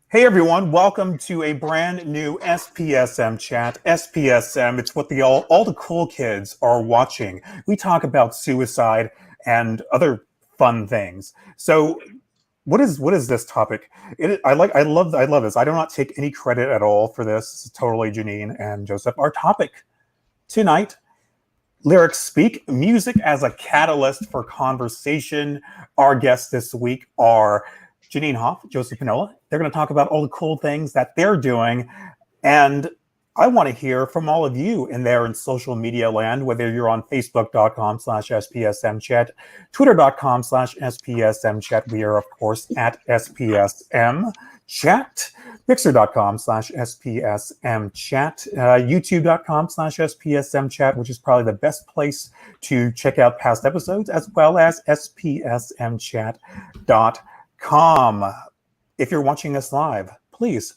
Hey everyone, welcome to a brand new SPSM chat. SPSM, it's what all the cool kids are watching. We talk about suicide and other fun things. So what is this topic? I love this. I do not take any credit at all for this. This is totally Jeanine and Joseph. Our topic tonight, lyrics speak, music as a catalyst for conversation. Our guests this week are Jeanine Hoff, Joseph Penola. They're going to talk about all the cool things that they're doing. And I want to hear from all of you in social media land, whether you're on facebook.com/SPSM chat, twitter.com/SPSM chat. We are, of course, at SPSM chat, mixer.com/SPSM chat, youtube.com/SPSM chat, which is probably the best place to check out past episodes, as well as spsmchat.com. If you're watching us live, please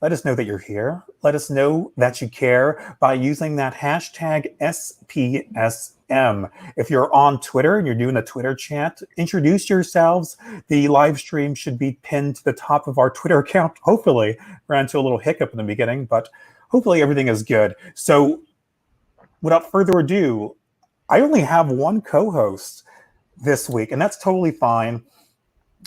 let us know that you're here. Let us know that you care by using that hashtag SPSM. If you're on Twitter and you're doing a Twitter chat, introduce yourselves. The live stream should be pinned to the top of our Twitter account. Hopefully, ran into a little hiccup in the beginning, but hopefully everything is good. So without further ado, I only have one co-host this week, and that's totally fine.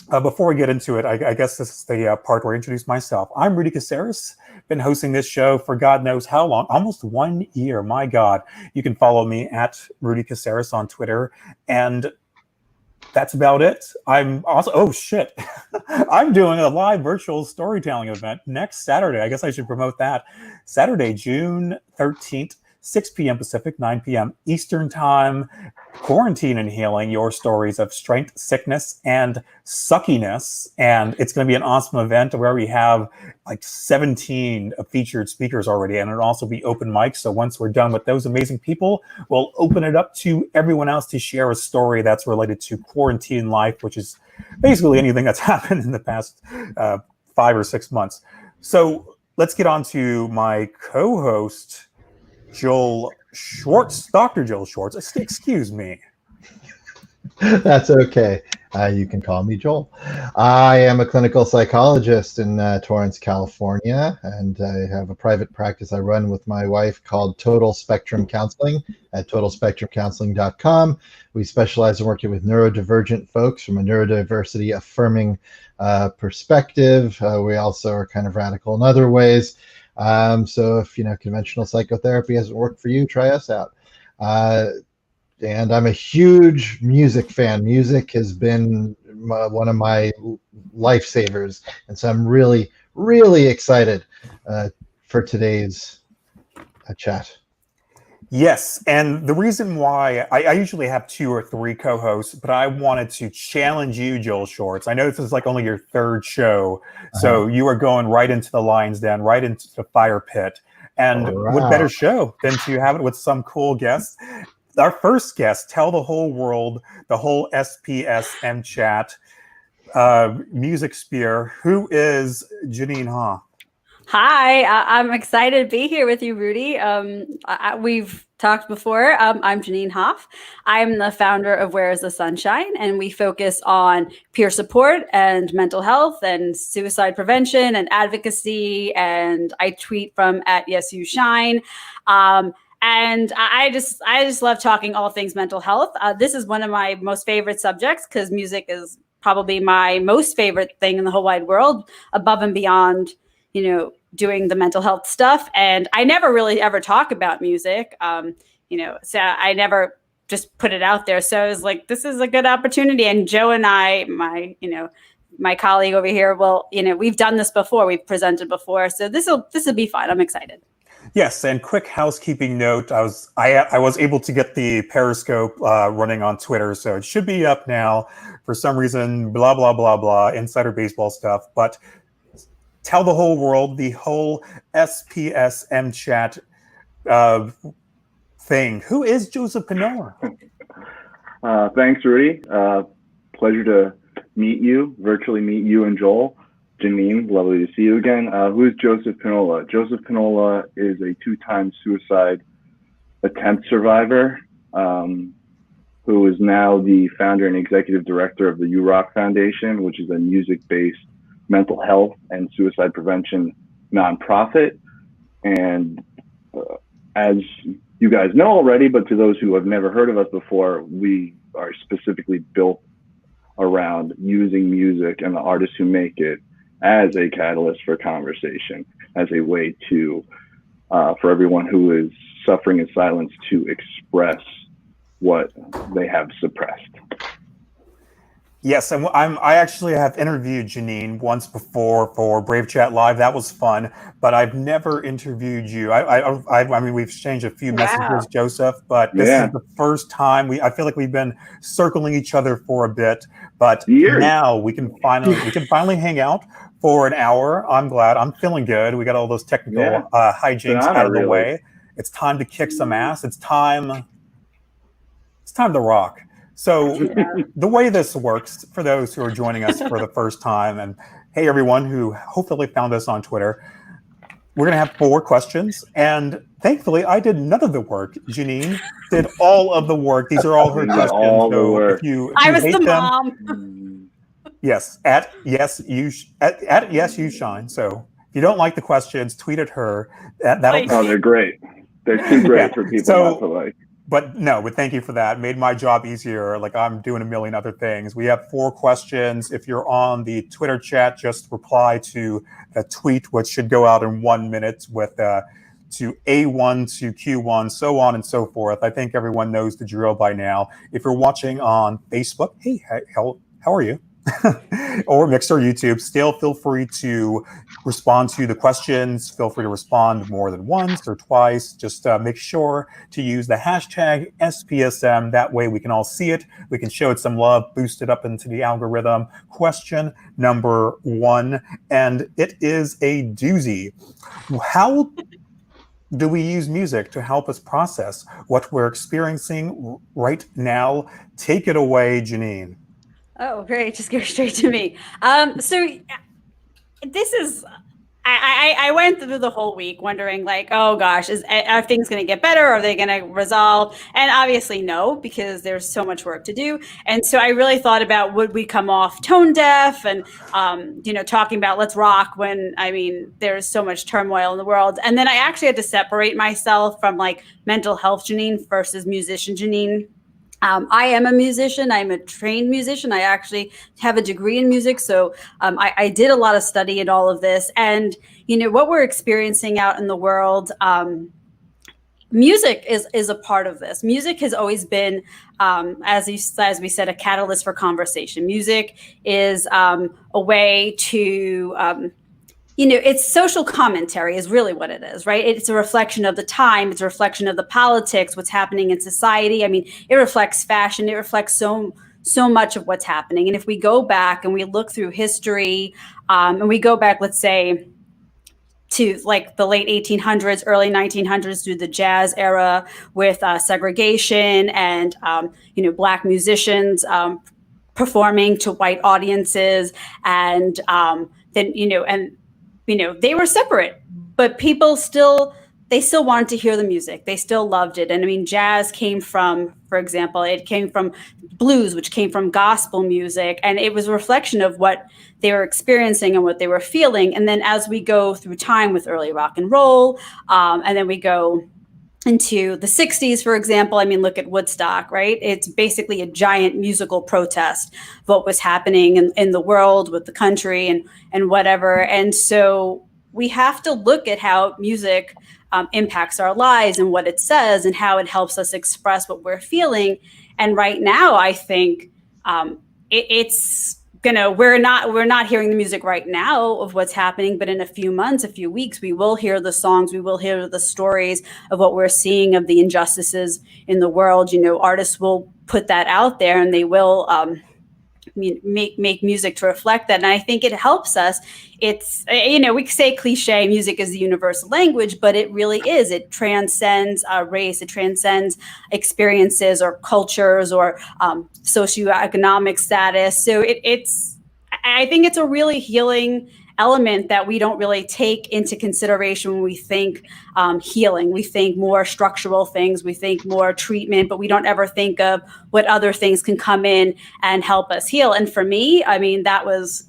Before we get into it, I guess this is the part where I introduce myself. I'm Rudy Caceres. Been hosting this show for God knows how long, almost 1 year. My God. You can follow me at Rudy Caceres on Twitter. And that's about it. I'm also, oh shit, I'm doing a live virtual storytelling event next Saturday. I guess I should promote that. Saturday, June 13th, 6 p.m. Pacific, 9 p.m. Eastern Time. Quarantine and Healing, your stories of strength, sickness, and suckiness. And it's going to be an awesome event where we have like 17 featured speakers already, and it'll also be open mic. So once we're done with those amazing people, we'll open it up to everyone else to share a story that's related to quarantine life, which is basically anything that's happened in the past 5 or 6 months. So let's get on to my co-host, Joel Schwartz, Dr. Joel Schwartz. Excuse me. That's okay. You can call me Joel. I am a clinical psychologist in Torrance, California, and I have a private practice I run with my wife called Total Spectrum Counseling at totalspectrumcounseling.com. We specialize in working with neurodivergent folks from a neurodiversity affirming perspective. We also are kind of radical in other ways. So if conventional psychotherapy hasn't worked for you, try us out. And I'm a huge music fan. Music has been one of my lifesavers, and so I'm really, really excited for today's chat. Yes, and the reason why I usually have 2 or 3 co-hosts, but I wanted to challenge you, Joel Schwartz. I know this is like only your 3rd show, so you are going right into the lion's den, right into the fire pit. And what better show than to have it with some cool guests? Our first guest, tell the whole world, the whole SPSM chat, music spear, who is Jeanine Hoff? Hi, I'm excited to be here with you, Rudy. We've talked before. I'm Jeanine Hoff. I'm the founder of Where is the Sunshine, and we focus on peer support and mental health and suicide prevention and advocacy. And I tweet from @YesYouShine. And I just love talking all things mental health. This is one of my most favorite subjects because music is probably my most favorite thing in the whole wide world, above and beyond doing the mental health stuff. And I never really ever talk about music, so I never just put it out there. So I was like, this is a good opportunity. And Joe and I, my colleague over here, we've done this before. We've presented before. So this will be fun. I'm excited. Yes, and quick housekeeping note, I was able to get the Periscope running on Twitter, so it should be up now. For some reason, blah, blah, blah, blah, insider baseball stuff. But tell the whole world, the whole SPSM chat thing. Who is Joseph Penola? Thanks, Rudy. Pleasure to virtually meet you and Joel. Jeanine, lovely to see you again. Who is Joseph Penola? Joseph Penola is a 2-time suicide attempt survivor who is now the founder and executive director of the U Rock Foundation, which is a music-based mental health and suicide prevention nonprofit. And as you guys know already, but to those who have never heard of us before, we are specifically built around using music and the artists who make it as a catalyst for conversation, as a way to, for everyone who is suffering in silence, to express what they have suppressed. Yes, and I actually have interviewed Jeanine once before for Brave Chat Live. That was fun, but I've never interviewed you. I mean, we've exchanged a few messages, Joseph, but this is the first time I feel like we've been circling each other for a bit, but now we can finally hang out for an hour. I'm glad. I'm feeling good. We got all those technical hijinks out of the way. It's time to kick some ass. It's time to rock. So the way this works, for those who are joining us for the first time, and hey, everyone who hopefully found us on Twitter, we're going to have 4 questions. And thankfully, I did none of the work. Jeanine did all of the work. These are all her questions. So if you hate them, mom. Yes, at yes you shine. So if you don't like the questions, tweet at her. Oh, they're great. They're too great for people not to like. But thank you for that. Made my job easier. Like, I'm doing a million other things. We have 4 questions. If you're on the Twitter chat, just reply to the tweet, which should go out in 1 minute with to A1 to Q1, so on and so forth. I think everyone knows the drill by now. If you're watching on Facebook, hey, how are you? Or Mixer, YouTube, still feel free to respond to the questions. Feel free to respond more than once or twice. Just make sure to use the hashtag SPSM. That way we can all see it. We can show it some love, boost it up into the algorithm. Question number 1, and it is a doozy. How do we use music to help us process what we're experiencing right now? Take it away, Jeanine. Oh, great. Just go straight to me. So this is, I went through the whole week wondering, like, oh gosh, are things going to get better? Are they going to resolve? And obviously no, because there's so much work to do. And so I really thought about, would we come off tone deaf and, talking about let's rock when, I mean, there's so much turmoil in the world. And then I actually had to separate myself from like mental health Jeanine versus musician Jeanine. I am a musician. I'm a trained musician. I actually have a degree in music. So I did a lot of study in all of this. And, what we're experiencing out in the world, music is a part of this. Music has always been, as we said, a catalyst for conversation. Music is a way to... it's social commentary is really what it is, right? It's a reflection of the time. It's a reflection of the politics, what's happening in society. I mean, it reflects fashion. It reflects so much of what's happening. And if we go back and we look through history, and we go back, let's say, to like the late 1800s, early 1900s, through the jazz era with segregation and, Black musicians performing to white audiences. And then, they were separate, but people still wanted to hear the music. They still loved it. And I mean, jazz came from, for example, it came from blues, which came from gospel music. And it was a reflection of what they were experiencing and what they were feeling. And then as we go through time with early rock and roll, and then we go into the 60s, for example, I mean, look at Woodstock, right? It's basically a giant musical protest of what was happening in the world with the country and whatever. And so we have to look at how music impacts our lives and what it says and how it helps us express what we're feeling. And right now, I think we're not hearing the music right now of what's happening, but in a few months, a few weeks, we will hear the songs, we will hear the stories of what we're seeing of the injustices in the world. Artists will put that out there and they will make music to reflect that. And I think it helps us. It's, we say cliche, music is the universal language, but it really is. It transcends race. It transcends experiences or cultures or socioeconomic status. So I think it's a really healing element that we don't really take into consideration when we think healing. We think more structural things, we think more treatment, but we don't ever think of what other things can come in and help us heal. And for me, I mean, that was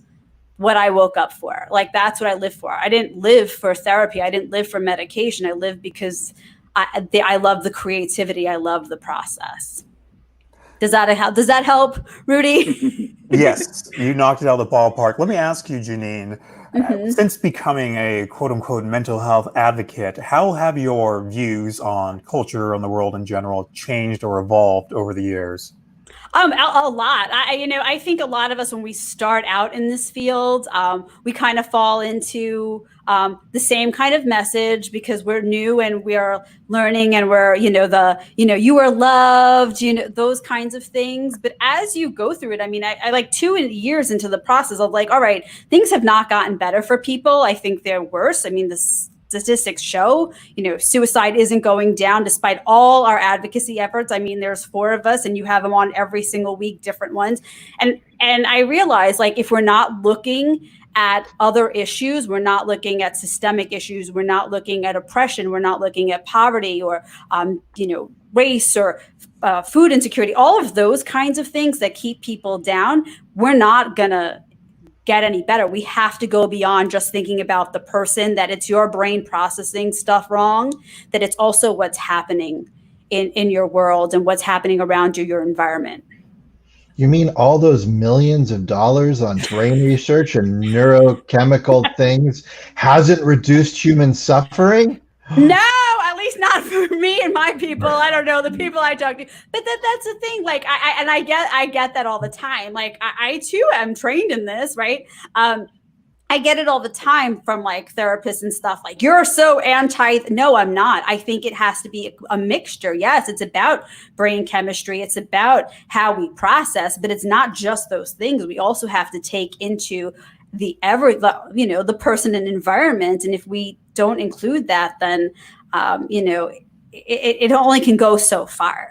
what I woke up for. Like, that's what I live for. I didn't live for therapy. I didn't live for medication. I lived because I love the creativity. I love the process. Does that help, Rudy? Yes, you knocked it out of the ballpark. Let me ask you, Jeanine, Mm-hmm. since becoming a quote-unquote mental health advocate, how have your views on culture and the world in general changed or evolved over the years? A lot. I think a lot of us, when we start out in this field, we kind of fall into the same kind of message because we're new and we are learning and we're, you are loved, those kinds of things. But as you go through it, I mean, I like 2 years into the process of like, all right, things have not gotten better for people. I think they're worse. I mean, this statistics show, suicide isn't going down despite all our advocacy efforts. I mean, there's 4 of us and you have them on every single week, different ones. And I realize, like, if we're not looking at other issues, we're not looking at systemic issues, we're not looking at oppression, we're not looking at poverty or, race or food insecurity, all of those kinds of things that keep people down, we're not gonna get any better. We have to go beyond just thinking about the person, that it's your brain processing stuff wrong, that it's also what's happening in your world and what's happening around you, your environment. You mean all those millions of dollars on brain research and neurochemical things hasn't reduced human suffering? No, at least not for me and my people. I don't know the people I talk to, but that's the thing. Like, I get that all the time. Like, I too am trained in this, right? I get it all the time from like therapists and stuff. Like, you're so anti. No, I'm not. I think it has to be a mixture. Yes, it's about brain chemistry. It's about how we process, but it's not just those things. We also have to take into the person and environment. And if we don't include that, then it only can go so far.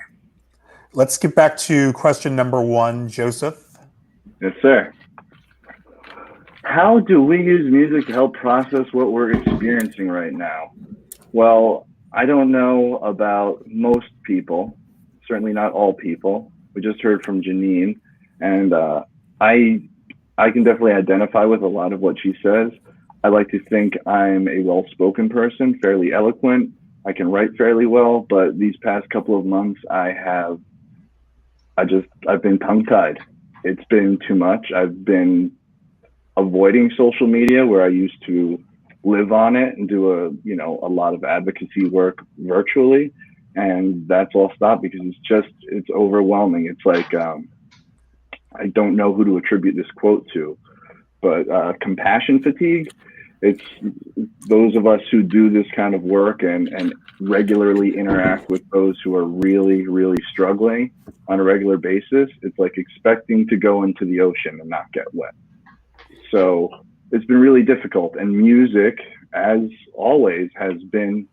Let's get back to question number 1, Joseph. Yes, sir. How do we use music to help process what we're experiencing right now? Well, I don't know about most people, certainly not all people. We just heard from Jeanine, and I can definitely identify with a lot of what she says. I like to think I'm a well-spoken person, fairly eloquent. I can write fairly well, but these past couple of months, I've been tongue-tied. It's been too much. I've been avoiding social media, where I used to live on it and do a lot of advocacy work virtually, and that's all stopped because it's overwhelming. It's like I don't know who to attribute this quote to, but compassion fatigue. It's those of us who do this kind of work and regularly interact with those who are really, really struggling on a regular basis. It's like expecting to go into the ocean and not get wet. So it's been really difficult. And music, as always, has been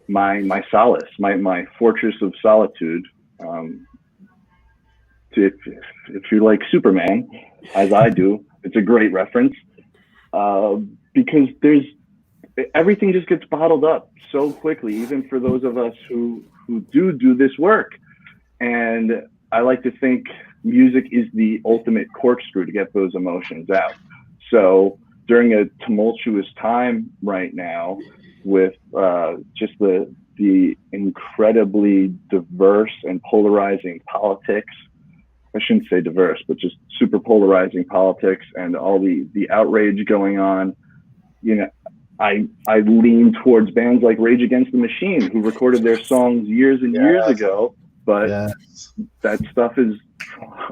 my solace, my fortress of solitude. If you like Superman, as I do, it's a great reference. Because everything just gets bottled up so quickly, even for those of us who do this work. And I like to think music is the ultimate corkscrew to get those emotions out. So during a tumultuous time right now, with just the incredibly diverse and polarizing politics, I shouldn't say diverse, but just super polarizing politics and all the outrage going on, I lean towards bands like Rage Against the Machine, who recorded their songs years and years ago, but that stuff is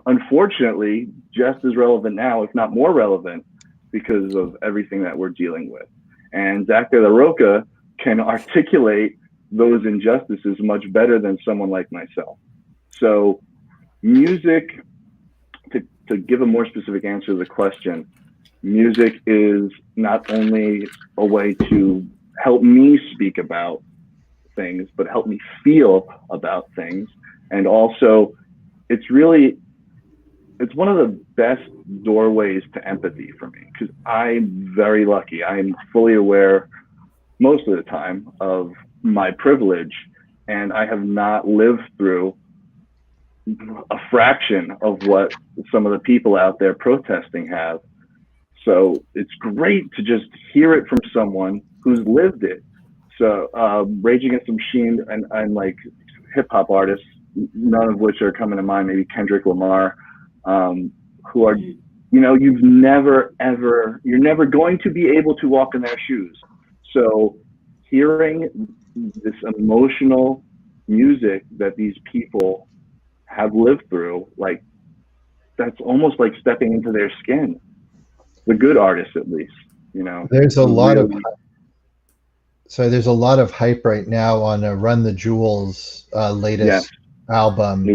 unfortunately just as relevant now, if not more relevant, because of everything that we're dealing with. And Zach De La Rocha can articulate those injustices much better than someone like myself. So music, to give a more specific answer to the question, music is not only a way to help me speak about things, but help me feel about things. And also, it's one of the best doorways to empathy for me, because I'm very lucky. I'm fully aware most of the time of my privilege, and I have not lived through a fraction of what some of the people out there protesting have. So it's great to just hear it from someone who's lived it. So Rage Against the Machine and like hip hop artists, none of which are coming to mind, maybe Kendrick Lamar, who are, you're never going to be able to walk in their shoes. So hearing this emotional music that these people have lived through, like, that's almost like stepping into their skin. The good artists, at least, There's a lot of there's a lot of hype right now on Run the Jewels' latest album.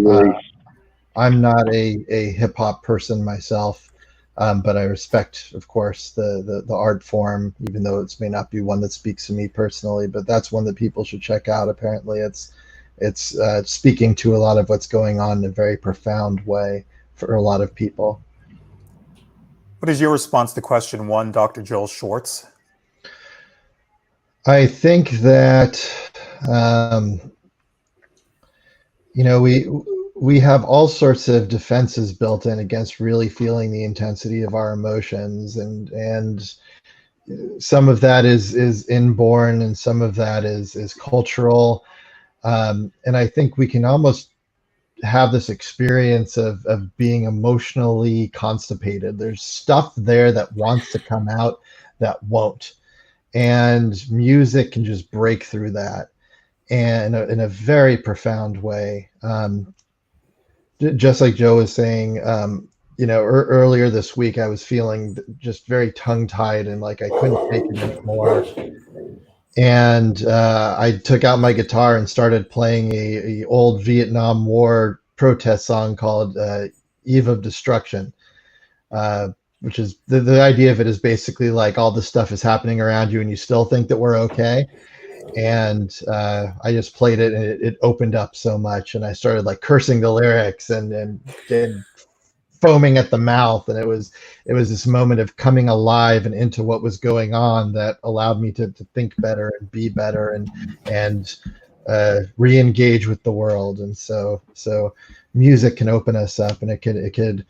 I'm not a hip hop person myself, but I respect, of course, the art form, even though it may not be one that speaks to me personally. But that's one that people should check out. Apparently, it's speaking to a lot of what's going on in a very profound way for a lot of people. What is your response to question 1, Dr. Joel Schwartz? I think that we have all sorts of defenses built in against really feeling the intensity of our emotions, and some of that is inborn, and some of that is cultural, and I think we can almost have this experience of being emotionally constipated. There's stuff there that wants to come out that won't, and music can just break through that, and in a very profound way. Just like Joe was saying, earlier this week, I was feeling just very tongue-tied and like I couldn't take it anymore. And I took out my guitar and started playing a old Vietnam War protest song called Eve of Destruction, which is the idea of it is basically like all this stuff is happening around you and you still think that we're okay. And I just played it, and it opened up so much, and I started like cursing the lyrics and foaming at the mouth, and it was this moment of coming alive and into what was going on that allowed me to think better and be better and re-engage with the world. And so music can open us up, and it could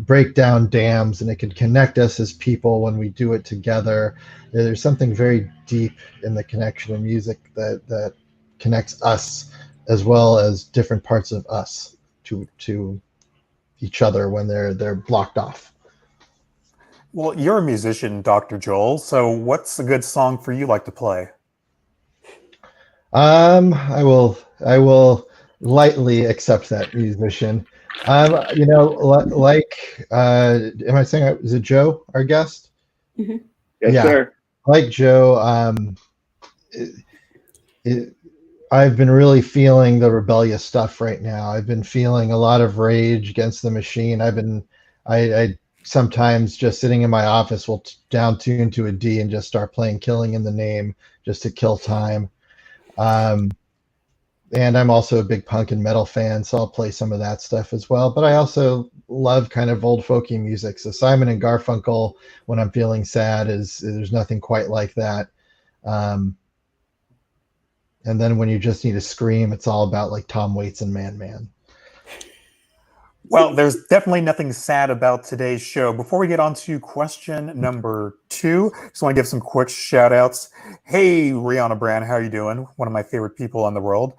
break down dams, and it can connect us as people when we do it together. There's something very deep in the connection of music that connects us as well as different parts of us to each other when they're blocked off. Well, you're a musician, Dr. Joel, so what's a good song for you like to play? I will lightly accept that, musician. Am I saying, is it Joe, our guest? Mm-hmm. Yes, sir. Like Joe, I've been really feeling the rebellious stuff right now. I've been feeling a lot of rage against the machine. I sometimes just sitting in my office will down tune to a D and just start playing Killing in the Name just to kill time. And I'm also a big punk and metal fan, so I'll play some of that stuff as well. But I also love kind of old folky music. So Simon and Garfunkel, when I'm feeling sad, there's nothing quite like that. And then when you just need to scream, it's all about like Tom Waits and Man Man. Well, there's definitely nothing sad about today's show. Before we get on to question number 2, just want to give some quick shout outs. Hey, Rihanna Brand, how are you doing? One of my favorite people in the world.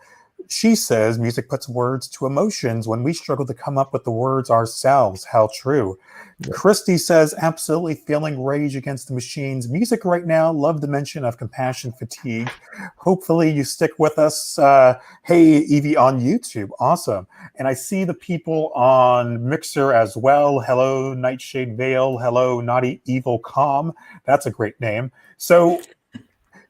She says music puts words to emotions when we struggle to come up with the words ourselves. How true. Yeah. Christy says, absolutely feeling rage against the machines. Music right now, love the mention of compassion fatigue. Hopefully you stick with us. Hey, Evie on YouTube. Awesome. And I see the people on Mixer as well. Hello, Nightshade Veil. Hello, Naughty Evil Calm. That's a great name. So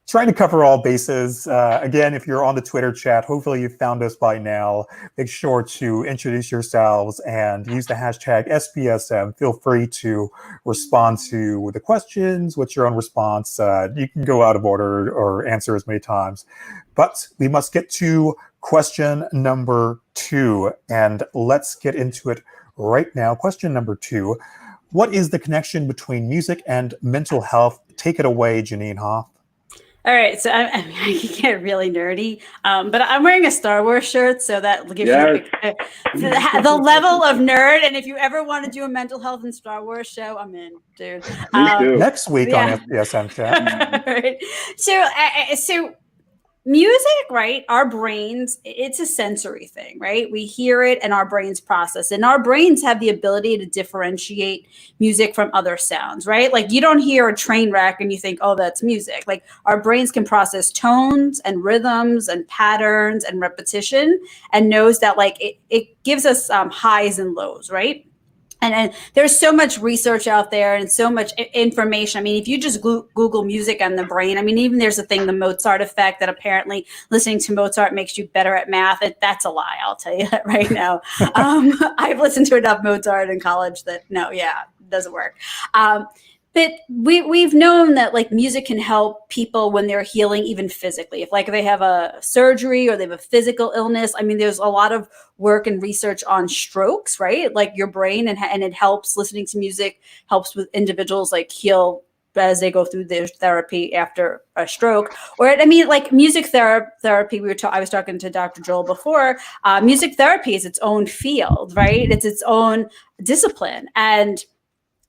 trying to cover all bases. Again, if you're on the Twitter chat, hopefully you've found us by now. Make sure to introduce yourselves and use the hashtag SPSM. Feel free to respond to the questions with your own response. You can go out of order or answer as many times. But we must get to question number 2, and let's get into it right now. Question number 2. What is the connection between music and mental health? Take it away, Jeanine Hoff. All right, so I can get really nerdy, but I'm wearing a Star Wars shirt, so that gives Yes. you the level of nerd. And if you ever want to do a mental health and Star Wars show, I'm in, dude. Me too. Next week on Yeah. SPSM chat. Right. So music, right? Our brains, it's a sensory thing, right? We hear it and our brains process, and our brains have the ability to differentiate music from other sounds, right? Like you don't hear a train wreck and you think, oh, that's music. Like our brains can process tones and rhythms and patterns and repetition, and knows that like it gives us highs and lows, right? And there's so much research out there and so much information. I mean, if you just Google music and the brain, I mean, even there's a thing, the Mozart effect, that apparently listening to Mozart makes you better at math. That's a lie. I'll tell you that right now. I've listened to enough Mozart in college that it doesn't work. But we've known that like music can help people when they're healing, even physically. If like they have a surgery or they have a physical illness, I mean, there's a lot of work and research on strokes, right? Like your brain, and it helps. Listening to music helps with individuals like heal as they go through their therapy after a stroke. Or I mean, like music therapy. I was talking to Dr. Joel before. Music therapy is its own field, right? It's its own discipline, and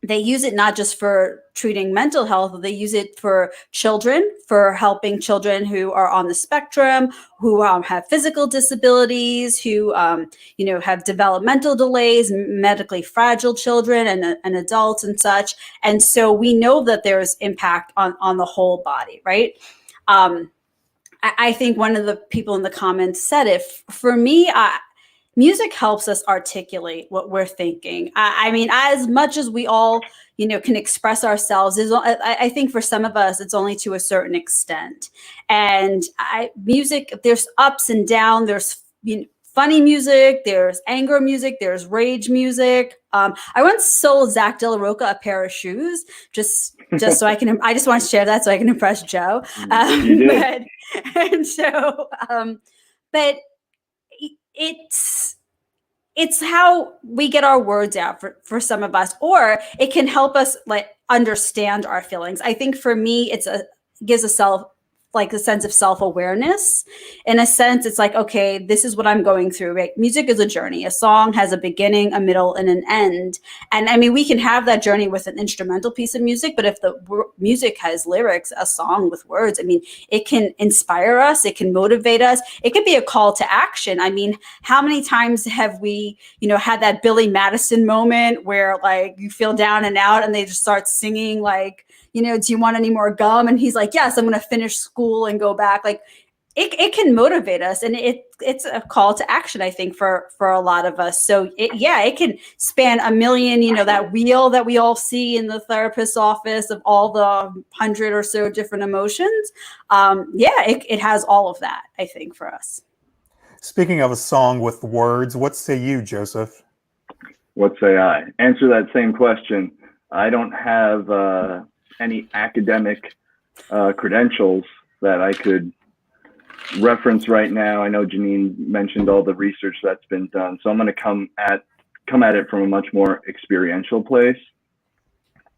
they use it not just for treating mental health, they use it for children, for helping children who are on the spectrum, who have physical disabilities, who have developmental delays, medically fragile children and adults and such. And so we know that there's impact on the whole body, right? I think one of the people in the comments said it. For me, music helps us articulate what we're thinking. I mean, as much as we all, can express ourselves, I think for some of us, it's only to a certain extent. And music, there's ups and downs. There's funny music. There's anger music. There's rage music. I once sold Zach De La Roca a pair of shoes just so I can. I just want to share that so I can impress Joe. You did. But it's how we get our words out for some of us, or it can help us like understand our feelings. I think for me, gives a sense of self-awareness. In a sense, it's like, okay, this is what I'm going through, right? Music is a journey. A song has a beginning, a middle, and an end. And I mean, we can have that journey with an instrumental piece of music, but if the music has lyrics, a song with words, I mean, it can inspire us. It can motivate us. It could be a call to action. I mean, how many times have we, had that Billy Madison moment where like you feel down and out and they just start singing like, do you want any more gum? And he's like, yes, I'm going to finish school and go back. Like it can motivate us. And it's a call to action, I think, for a lot of us. So it can span a million, that wheel that we all see in the therapist's office of all the 100 or so different emotions. It has all of that, I think, for us. Speaking of a song with words, what say you, Joseph? What say I? Answer that same question. I don't have any academic credentials that I could reference right now. I know Jeanine mentioned all the research that's been done, so I'm going to come at it from a much more experiential place.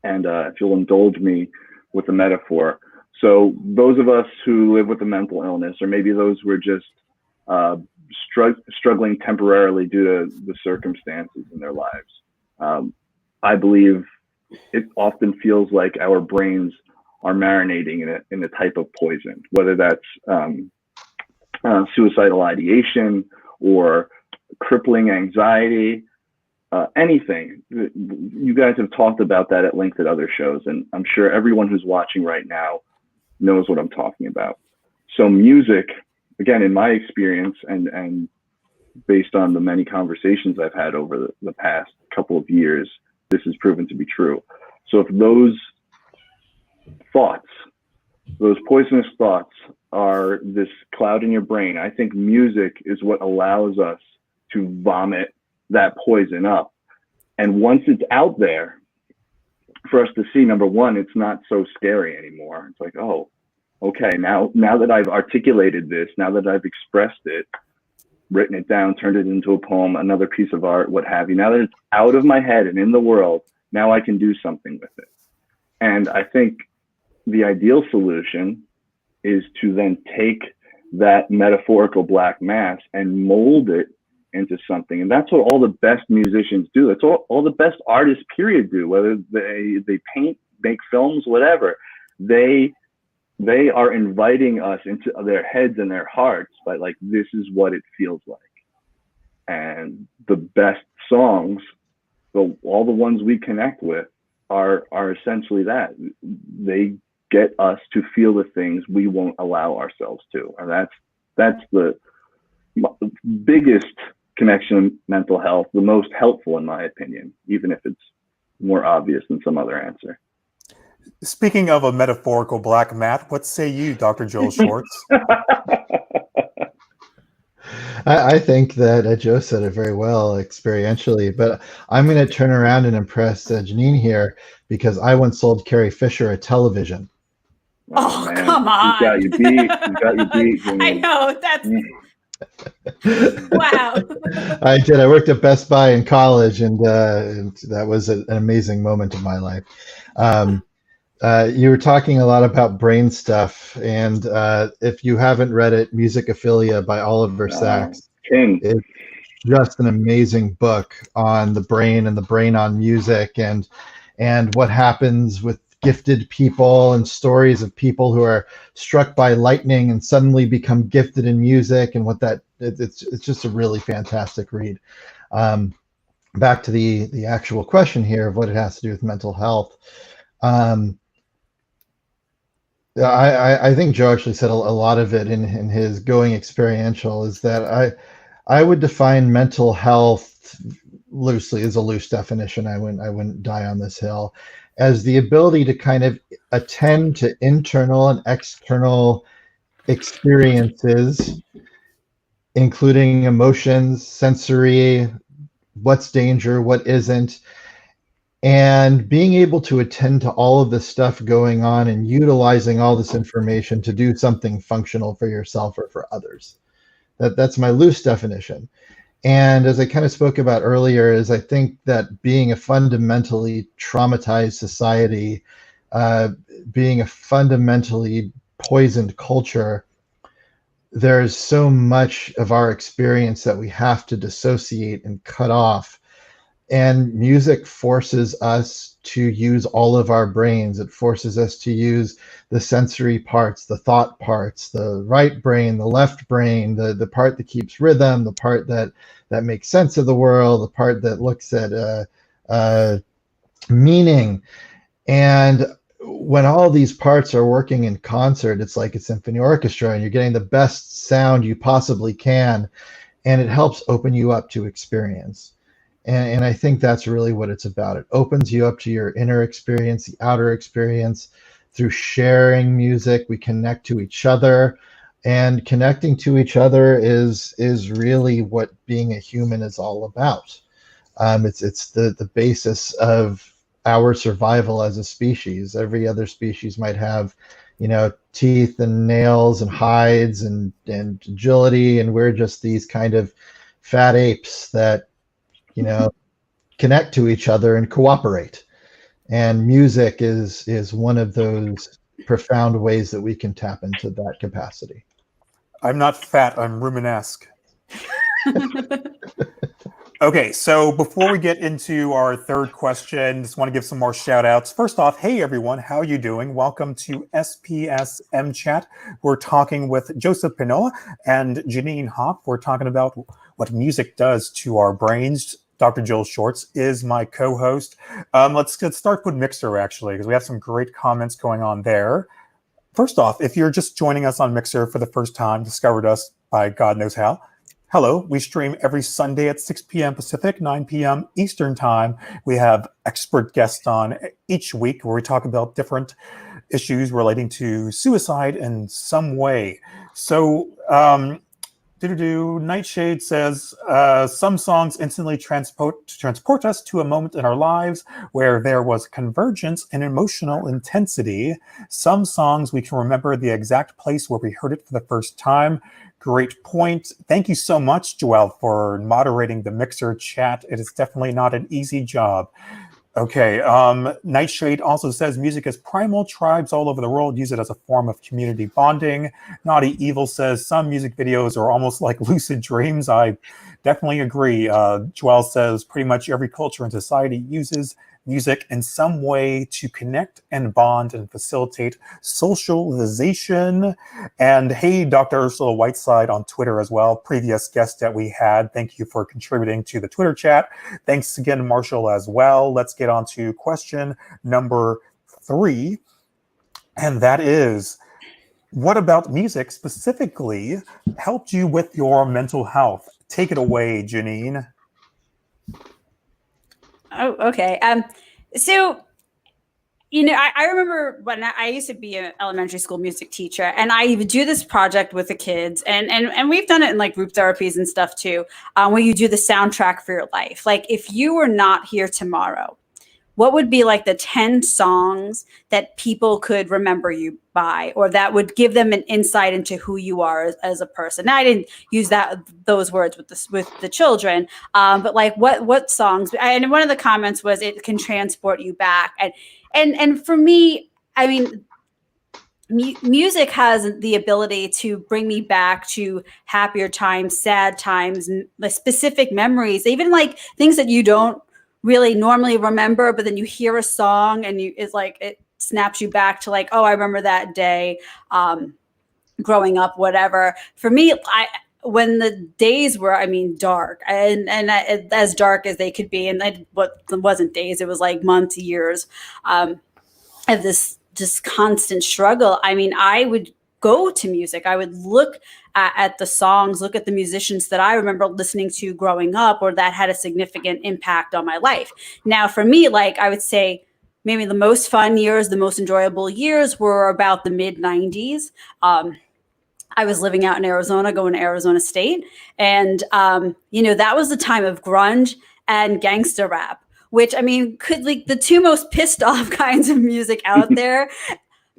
And if you'll indulge me with a metaphor, so those of us who live with a mental illness, or maybe those who are just struggling temporarily due to the circumstances in their lives, I believe it often feels like our brains are marinating in a type of poison, whether that's suicidal ideation or crippling anxiety, anything. You guys have talked about that at length at other shows, and I'm sure everyone who's watching right now knows what I'm talking about. So music, again, in my experience and based on the many conversations I've had over the past couple of years, this has proven to be true. So if those thoughts, those poisonous thoughts, are this cloud in your brain, I think music is what allows us to vomit that poison up. And once it's out there for us to see, number one, it's not so scary anymore. It's like, oh, okay, now that I've articulated this, now that I've expressed it, written it down, turned it into a poem, another piece of art, what have you, now that it's out of my head and in the world, now I can do something with it. And I think the ideal solution is to then take that metaphorical black mass and mold it into something. And that's what all the best musicians do. That's all the best artists, period, do, whether they paint, make films, whatever. They are inviting us into their heads and their hearts by like, this is what it feels like. And the best songs, all the ones we connect with, are essentially that. They get us to feel the things we won't allow ourselves to. And that's the biggest connection to mental health, the most helpful in my opinion, even if it's more obvious than some other answer. Speaking of a metaphorical black mat, what say you, Dr. Joel Schwartz? I think that Joe said it very well experientially, but I'm going to turn around and impress Jeanine here, because I once sold Carrie Fisher a television. Oh, man. come on. You got your beat. I know, that's wow. I did. I worked at Best Buy in college, and that was an amazing moment in my life. You were talking a lot about brain stuff, and if you haven't read it, Musicophilia by Oliver Sacks, it's just an amazing book on the brain and the brain on music, and what happens with gifted people, and stories of people who are struck by lightning and suddenly become gifted in music, and what that it's just a really fantastic read. Back to the actual question here of what it has to do with mental health. I think Joe actually said a lot of it in his going experiential, is that I would define mental health loosely, as a loose definition. I wouldn't die on this hill, as the ability to kind of attend to internal and external experiences, including emotions, sensory, what's danger, what isn't, and being able to attend to all of this stuff going on and utilizing all this information to do something functional for yourself or for others. That's my loose definition. And as I kind of spoke about earlier, is I think that being a fundamentally traumatized society, being a fundamentally poisoned culture, there's so much of our experience that we have to dissociate and cut off. And music forces us to use all of our brains. It forces us to use the sensory parts, the thought parts, the right brain, the left brain, the part that keeps rhythm, the part that makes sense of the world, the part that looks at meaning. And when all these parts are working in concert, it's like a symphony orchestra, and you're getting the best sound you possibly can, and it helps open you up to experience. And I think that's really what it's about. It opens you up to your inner experience, the outer experience. Through sharing music, we connect to each other, and connecting to each other is really what being a human is all about. It's the basis of our survival as a species. Every other species might have, teeth and nails and hides and agility, and we're just these kind of fat apes that connect to each other and cooperate. And music is one of those profound ways that we can tap into that capacity. I'm not fat, I'm Rumenesque. Okay, so before we get into our third question, just want to give some more shout outs. First off, hey everyone, how are you doing? Welcome to SPSM Chat. We're talking with Joseph Penola and Jeanine Hoff. We're talking about what music does to our brains. Dr. Joel Schwartz is my co-host. Let's start with Mixer, actually, because we have some great comments going on there. First off, if you're just joining us on Mixer for the first time, discovered us by God knows how, hello. We stream every Sunday at 6 p.m. Pacific, 9 p.m. Eastern Time. We have expert guests on each week where we talk about different issues relating to suicide in some way. So, Nightshade says, some songs instantly transport us to a moment in our lives where there was convergence and emotional intensity. Some songs we can remember the exact place where we heard it for the first time. Great point. Thank you so much, Joelle, for moderating the Mixer chat. It is definitely not an easy job. Okay. Nightshade also says music is primal. Tribes all over the world use it as a form of community bonding. Naughty Evil says some music videos are almost like lucid dreams. I definitely agree. Joelle says pretty much every culture and society uses music in some way to connect and bond and facilitate socialization. And hey, Dr. Ursula Whiteside on Twitter as well, previous guest that we had. Thank you for contributing to the Twitter chat. Thanks again, Marshall, as well. Let's get on to question number 3. And that is, what about music specifically helped you with your mental health? Take it away, Jeanine. Oh, okay. So, I remember when I used to be an elementary school music teacher, and I would do this project with the kids, and we've done it in like group therapies and stuff too, where you do the soundtrack for your life. Like, if you were not here tomorrow, what would be like the 10 songs that people could remember you by, or that would give them an insight into who you are as a person? Now, I didn't use those words with the children, but like what songs? And one of the comments was it can transport you back, and for me, I mean, music has the ability to bring me back to happier times, sad times, specific memories, even like things that you don't really normally remember, but then you hear a song and it's like it snaps you back to like, oh, I remember that day growing up, whatever. For me, when the days were, dark and as dark as they could be, and it wasn't days, it was like months, years of this just constant struggle. I would go to music. I would look at the songs, look at the musicians that I remember listening to growing up, or that had a significant impact on my life. Now, for me, like I would say, maybe the most fun years, the most enjoyable years were about the mid 90s. I was living out in Arizona, going to Arizona State. And, that was the time of grunge and gangster rap, which, could like the two most pissed off kinds of music out there.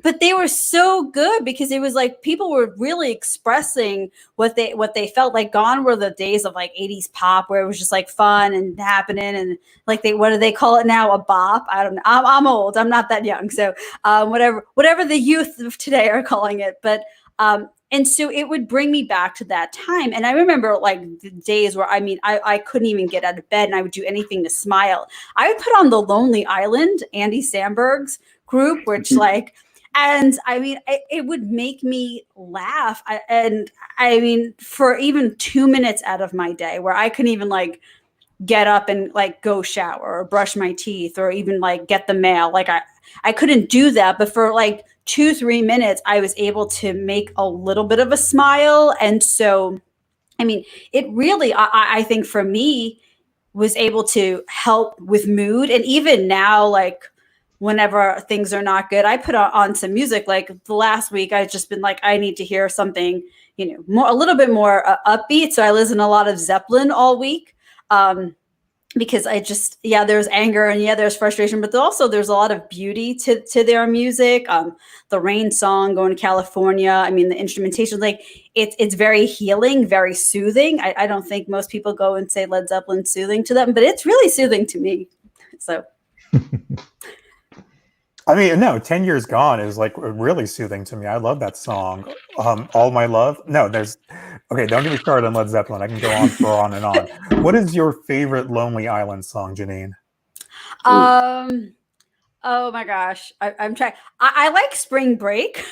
But they were so good because it was like people were really expressing what they felt. Like, gone were the days of like 80s pop where it was just like fun and happening, and like what do they call it now? A bop? I don't know. I'm old. I'm not that young. So whatever the youth of today are calling it. But and so it would bring me back to that time. And I remember like the days where I couldn't even get out of bed, and I would do anything to smile. I would put on The Lonely Island, Andy Samberg's group, which like. And it would make me laugh. For even 2 minutes out of my day where I couldn't even like get up and like go shower or brush my teeth or even like get the mail. Like I couldn't do that. But for like 2-3 minutes, I was able to make a little bit of a smile. And so, it really, I think for me, was able to help with mood. And even now, like, whenever things are not good, I put on some music. Like the last week, I've just been like, I need to hear something, a little bit more upbeat. So I listen to a lot of Zeppelin all week because there's anger and there's frustration, but there's a lot of beauty to their music. The Rain song, Going to California. The instrumentation, like it's very healing, very soothing. I don't think most people go and say Led Zeppelin soothing to them, but it's really soothing to me. So. No, 10 Years Gone is like really soothing to me. I love that song. All My Love. No, okay, don't get me started on Led Zeppelin. I can go on and on. What is your favorite Lonely Island song, Jeanine? Oh my gosh. I'm trying. I like Spring Break.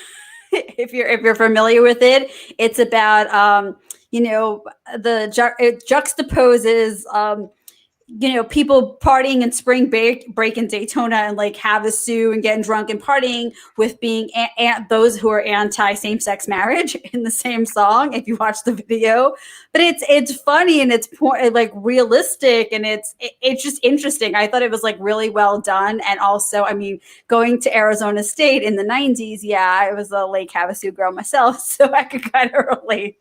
if you're familiar with it, it's about, it juxtaposes, people partying in spring break in Daytona and like Havasu and getting drunk and partying with being those who are anti same-sex marriage in the same song. If you watch the video, but it's funny and it's like realistic and it's just interesting. I thought it was like really well done. And also, going to Arizona State in the 90s. Yeah, I was a Lake Havasu girl myself, so I could kind of relate.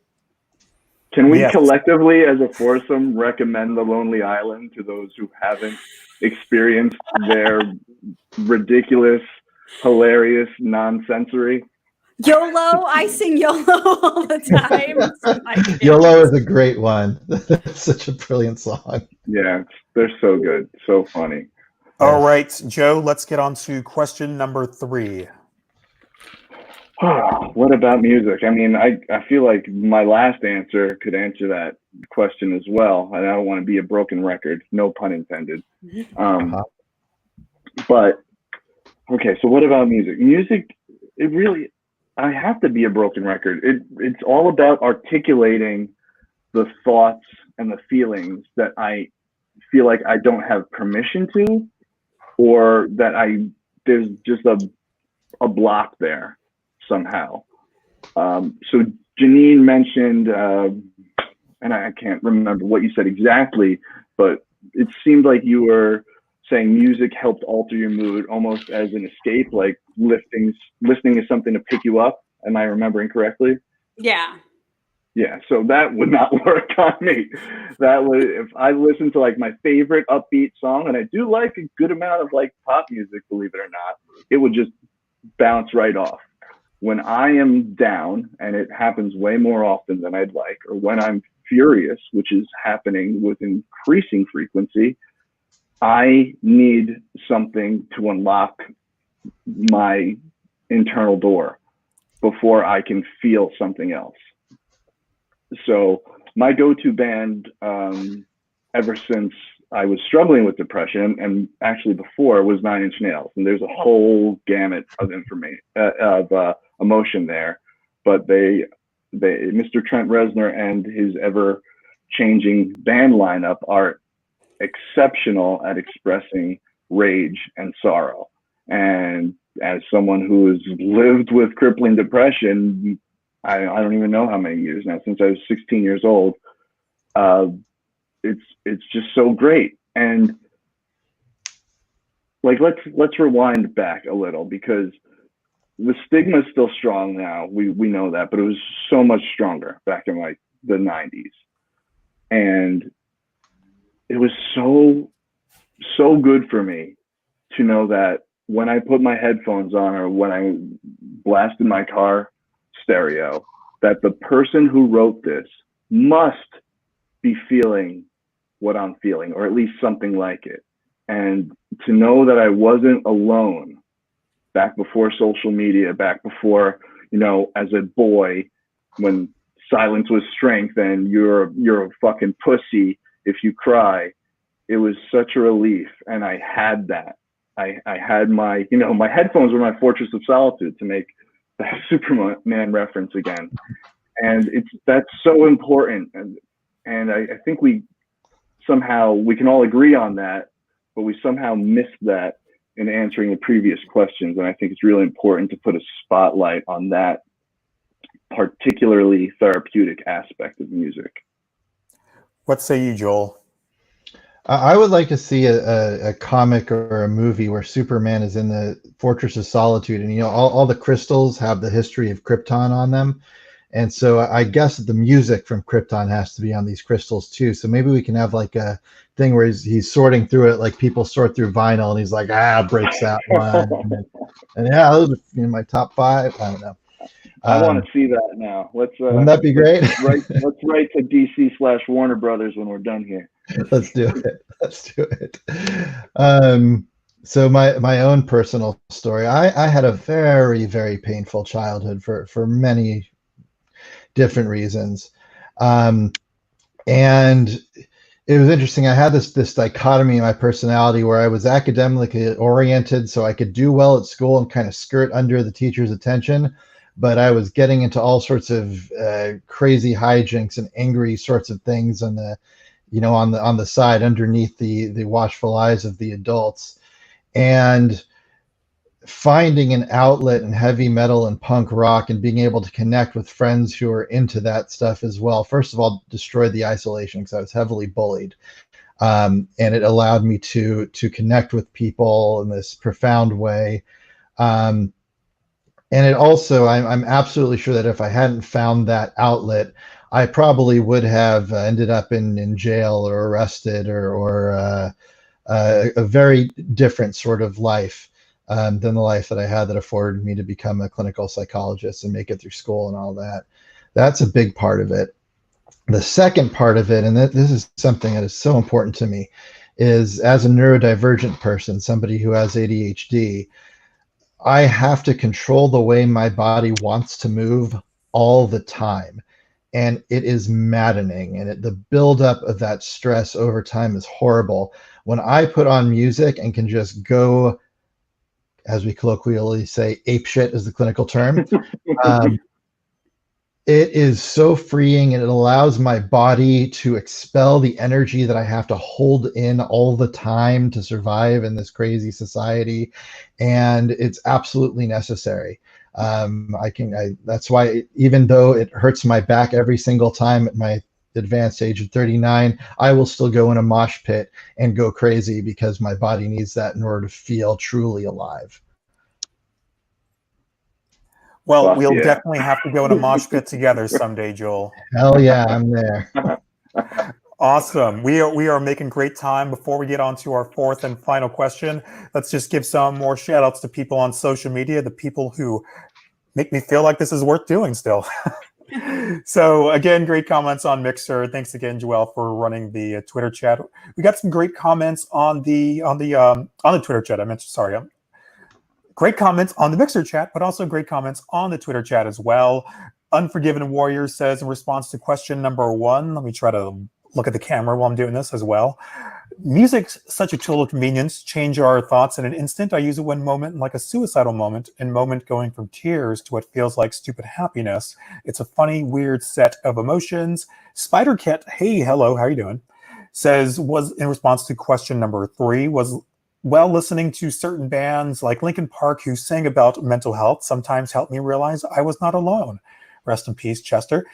Can we collectively, as a foursome, recommend The Lonely Island to those who haven't experienced their ridiculous, hilarious nonsensory? YOLO, I sing YOLO all the time. YOLO is a great one. That's such a brilliant song. Yeah, they're so good, so funny. All right, Joe, let's get on to question number 3. What about music? I mean, I feel like my last answer could answer that question as well. And I don't want to be a broken record, no pun intended. But, okay, so what about music? Music, it really, I have to be a broken record. It's all about articulating the thoughts and the feelings that I feel like I don't have permission to, or that there's just a block there somehow. So Jeanine mentioned, and I can't remember what you said exactly, but it seemed like you were saying music helped alter your mood almost as an escape, like listening is something to pick you up. Am I remembering correctly? Yeah. Yeah, so that would not work on me. That would, if I listen to like my favorite upbeat song, and I do like a good amount of like pop music, believe it or not, it would just bounce right off. When I am down, and it happens way more often than I'd like, or when I'm furious, which is happening with increasing frequency, I need something to unlock my internal door before I can feel something else. So my go-to band, ever since I was struggling with depression, and actually before, was 9 Inch Nails. And there's a whole gamut of emotion there. But Mr. Trent Reznor and his ever-changing band lineup are exceptional at expressing rage and sorrow. And as someone who has lived with crippling depression, I don't even know how many years now, since I was 16 years old, it's just so great. And like, let's rewind back a little, because the stigma is still strong now. We know that, but it was so much stronger back in like the 90s. And it was so good for me to know that when I put my headphones on, or when I blasted my car stereo, that the person who wrote this must be feeling what I'm feeling, or at least something like it. And to know that I wasn't alone back before social media, back before, as a boy, when silence was strength and you're a fucking pussy if you cry, it was such a relief. And I had that. I had my headphones were my fortress of solitude, to make that Superman reference again. And that's so important. And I think we can all agree on that, but we somehow missed that in answering the previous questions. And I think it's really important to put a spotlight on that particularly therapeutic aspect of music. What say you, Joel? I would like to see a comic or a movie where Superman is in the Fortress of Solitude, and all the crystals have the history of Krypton on them, and so I guess the music from Krypton has to be on these crystals too. So maybe we can have like a thing where he's sorting through it, like people sort through vinyl, and he's like, breaks that one, and yeah, those are my top 5. I don't know. I want to see that now. Wouldn't that be great? Let's write to DC/Warner Brothers when we're done here. Let's do it. So my own personal story. I had a very, very painful childhood for many different reasons, and it was interesting. I had this dichotomy in my personality where I was academically oriented, so I could do well at school and kind of skirt under the teacher's attention. But I was getting into all sorts of crazy hijinks and angry sorts of things on the side, underneath the watchful eyes of the adults. And finding an outlet in heavy metal and punk rock and being able to connect with friends who are into that stuff as well, first of all, destroyed the isolation, because I was heavily bullied. And it allowed me to connect with people in this profound way. And it also, I'm absolutely sure that if I hadn't found that outlet, I probably would have ended up in jail or arrested or a very different sort of life than the life that I had, that afforded me to become a clinical psychologist and make it through school and all that. That's a big part of it. The second part of it, and this is something that is so important to me, is as a neurodivergent person, somebody who has ADHD, I have to control the way my body wants to move all the time. And it is maddening. And the buildup of that stress over time is horrible. When I put on music and can just go, as we colloquially say, ape shit is the clinical term, it is so freeing, and it allows my body to expel the energy that I have to hold in all the time to survive in this crazy society. And it's absolutely necessary. That's why, even though it hurts my back every single time at my advanced age of 39, I will still go in a mosh pit and go crazy, because my body needs that in order to feel truly alive. Well, we'll definitely have to go in a mosh pit together someday, Joel. Hell yeah, I'm there. Awesome. We are making great time. Before we get on to our fourth and final question, let's just give some more shout outs to people on social media, the people who make me feel like this is worth doing still. So again, great comments on Mixer. Thanks again, Joelle, for running the Twitter chat. We got some great comments on the Twitter chat. Great comments on the Mixer chat, but also great comments on the Twitter chat as well. Unforgiven Warrior says, in response to question number 1, let me try to look at the camera while I'm doing this as well. Music's such a tool of convenience. Change our thoughts in an instant. I use it one moment like a suicidal moment, and moment going from tears to what feels like stupid happiness. It's a funny, weird set of emotions. Spider Cat, hey, hello, how are you doing? Says, was in response to question number 3, listening to certain bands like Linkin Park who sang about mental health sometimes helped me realize I was not alone. Rest in peace, Chester.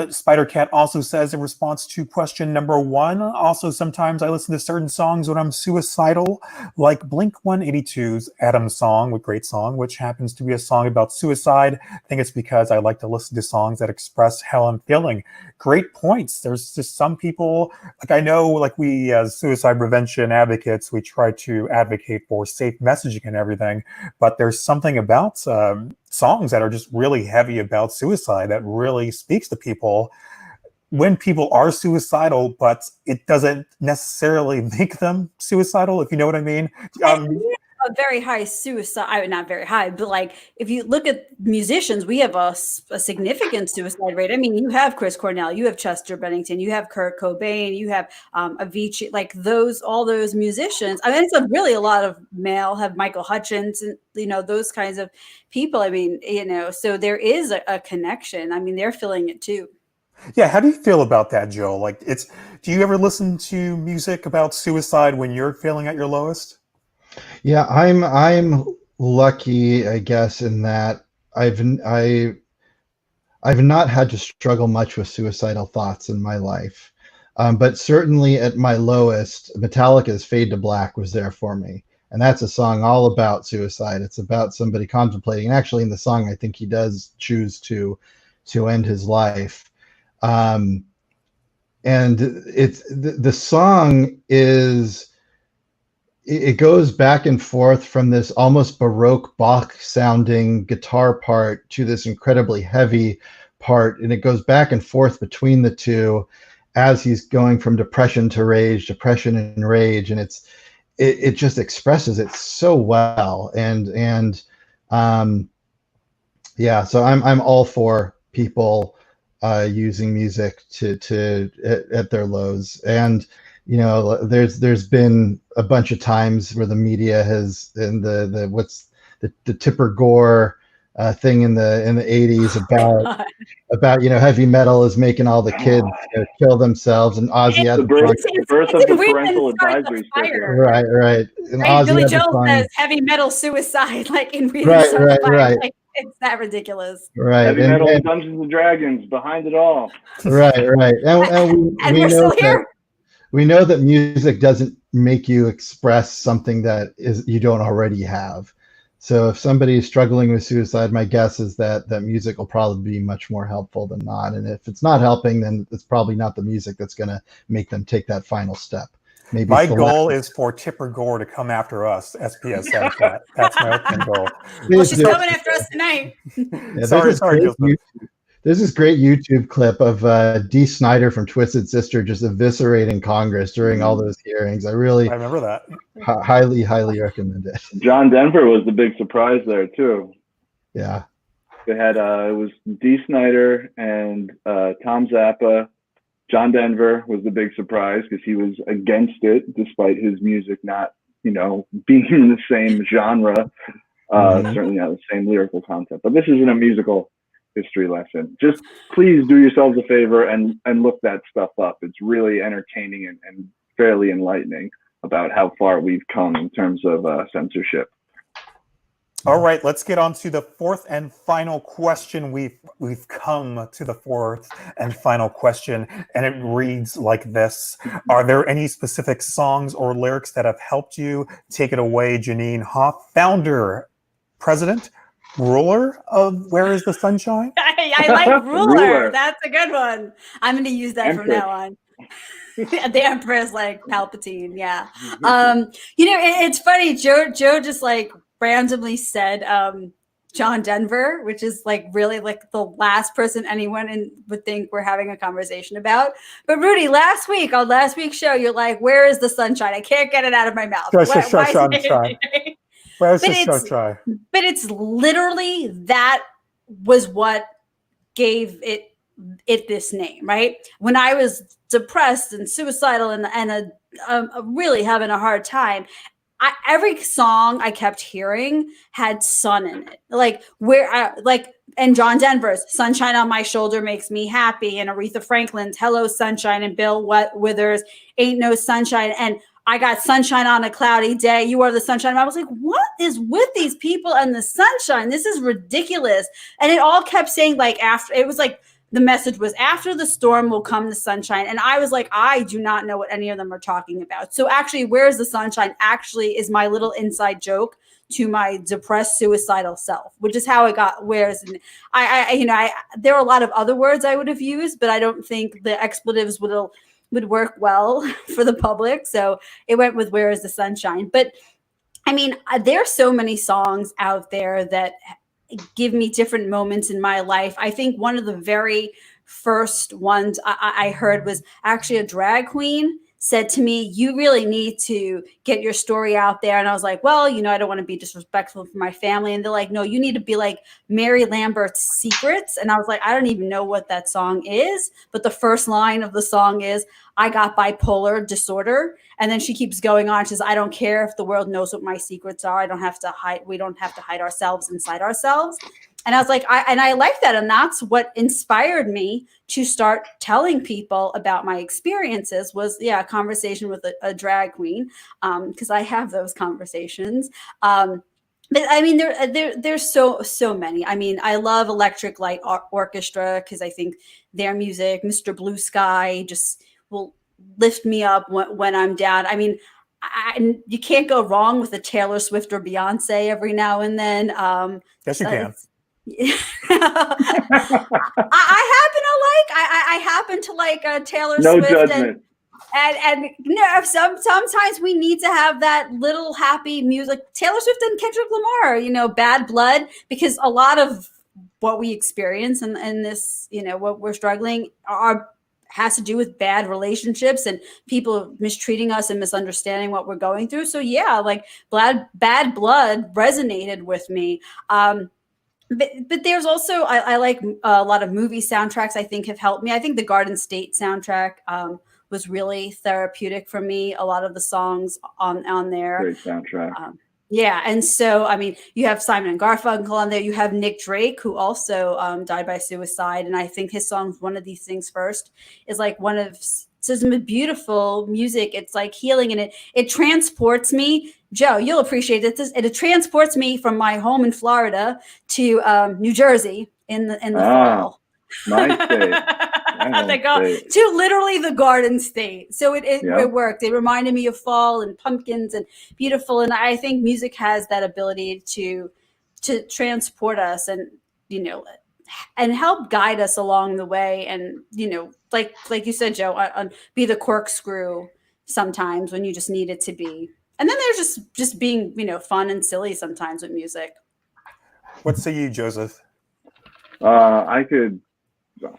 Spider Cat also says, in response to question number 1, also sometimes I listen to certain songs when I'm suicidal, like Blink-182's Adam's Song, great song, which happens to be a song about suicide. I think it's because I like to listen to songs that express how I'm feeling. Great points. There's just some people, like I know, like we as suicide prevention advocates, we try to advocate for safe messaging and everything, but there's something about songs that are just really heavy about suicide that really speaks to people when people are suicidal, but it doesn't necessarily make them suicidal, if you know what I mean. A very high suicide, not very high, but like if you look at musicians, we have a significant suicide rate. I mean, you have Chris Cornell, you have Chester Bennington, you have Kurt Cobain, you have Avicii, like all those musicians. I mean, it's really a lot of male, have Michael Hutchins, and those kinds of people. I mean, so there is a connection. I mean, they're feeling it too. Yeah, how do you feel about that, Joe? Like, do you ever listen to music about suicide when you're feeling at your lowest? Yeah, I'm lucky, I guess, in that I've not had to struggle much with suicidal thoughts in my life, but certainly at my lowest, Metallica's "Fade to Black" was there for me, and that's a song all about suicide. It's about somebody contemplating, and actually in the song, I think he does choose to end his life, and the song is. It goes back and forth from this almost Baroque Bach sounding guitar part to this incredibly heavy part. And it goes back and forth between the two as he's going from depression to rage, depression and rage. And it just expresses it so well. And yeah, so I'm all for people using music at their lows. And there's been a bunch of times where the media has, and the Tipper Gore thing in the 80s about heavy metal is making all the kids kill themselves, and Ozzy had the birth of the parental advisory sticker. Right. And Ozzy Billy Joel says heavy metal suicide, like in reading right. Like, it's that ridiculous. Right. Heavy metal and Dungeons and Dragons behind it all. Right. And we're still here. We know that music doesn't make you express something that you don't already have. So if somebody is struggling with suicide, my guess is that music will probably be much more helpful than not. And if it's not helping, then it's probably not the music that's going to make them take that final step. Maybe my goal is for Tipper Gore to come after us, SPSM. That's my ultimate goal. Well, she's coming after us tonight. Yeah, sorry, Joseph. There's this great YouTube clip of Dee Snider from Twisted Sister just eviscerating Congress during all those hearings. I really I remember that. highly recommend it. John Denver was the big surprise there too. Yeah. They had it was Dee Snider and Tom Zappa. John Denver was the big surprise because he was against it, despite his music not, being in the same genre, certainly not the same lyrical content. But this isn't a musical history lesson. Just please do yourselves a favor and look that stuff up. It's really entertaining and fairly enlightening about how far we've come in terms of censorship. All right, let's get on to the fourth and final question. We've come to the fourth and final question, and it reads like this. Are there any specific songs or lyrics that have helped you? Take it away, Jeanine Hoff, founder, president, ruler of Where is the Sunshine? I like ruler. That's a good one. I'm going to use that from now on. The Empress, like Palpatine, yeah. It's funny. Joe just like randomly said John Denver, which is like really like the last person anyone would think we're having a conversation about. But Rudy, on last week's show, you're like, "Where is the sunshine? I can't get it out of my mouth." Where's the sunshine? But it's literally that was what gave it this name, right? When I was depressed and suicidal and really having a hard time, every song I kept hearing had sun in it. And John Denver's "Sunshine on My Shoulder Makes Me Happy," and Aretha Franklin's "Hello Sunshine," and Bill Withers' "Ain't No Sunshine," and I got "Sunshine on a Cloudy Day." You are the sunshine. I was like, what is with these people and the sunshine? This is ridiculous. And it all kept saying the message was, after the storm will come the sunshine. And I was like, I do not know what any of them are talking about. So actually, "Where's the Sunshine" actually is my little inside joke to my depressed, suicidal self, which is how I got "Where's." There are a lot of other words I would have used, but I don't think the expletives would work well for the public. So it went with "Where is the Sunshine." But I mean, there's so many songs out there that give me different moments in my life. I think one of the very first ones I heard was actually a drag queen said to me, "You really need to get your story out there." And I was like, well, I don't want to be disrespectful for my family. And they're like, "No, you need to be like Mary Lambert's Secrets." And I was like, I don't even know what that song is. But the first line of the song is, "I got bipolar disorder." And then she keeps going on. She says, "I don't care if the world knows what my secrets are. We don't have to hide ourselves inside ourselves." And I was like, I like that. And that's what inspired me to start telling people about my experiences was, a conversation with a drag queen, because I have those conversations. But I mean, there's so many. I mean, I love Electric Light Orchestra because I think their music, Mr. Blue Sky, just will lift me up when I'm down. I mean, you can't go wrong with a Taylor Swift or Beyonce every now and then. Yes, you can. I happen to like Taylor Swift. Judgment. And sometimes we need to have that little happy music. Taylor Swift and Kendrick Lamar, Bad Blood, because a lot of what we experience and this, what we're struggling has to do with bad relationships and people mistreating us and misunderstanding what we're going through. So like Bad Blood resonated with me. But there's also, I like a lot of movie soundtracks I think have helped me. I think the Garden State soundtrack was really therapeutic for me. A lot of the songs on there. Great soundtrack. And so, I mean, you have Simon and Garfunkel on there. You have Nick Drake, who also died by suicide. And I think his song, "One of These Things First," is like one of some beautiful music. It's like healing, and it transports me. Joe, you'll appreciate it. It transports me from my home in Florida to New Jersey in the fall. My state. They go to literally the Garden State. So it worked. It reminded me of fall and pumpkins and beautiful. And I think music has that ability to transport us and, and help guide us along the way. And, like you said, Joe, be the corkscrew sometimes when you just need it to be. And then there's just being, fun and silly sometimes with music. What say you, Joseph? I could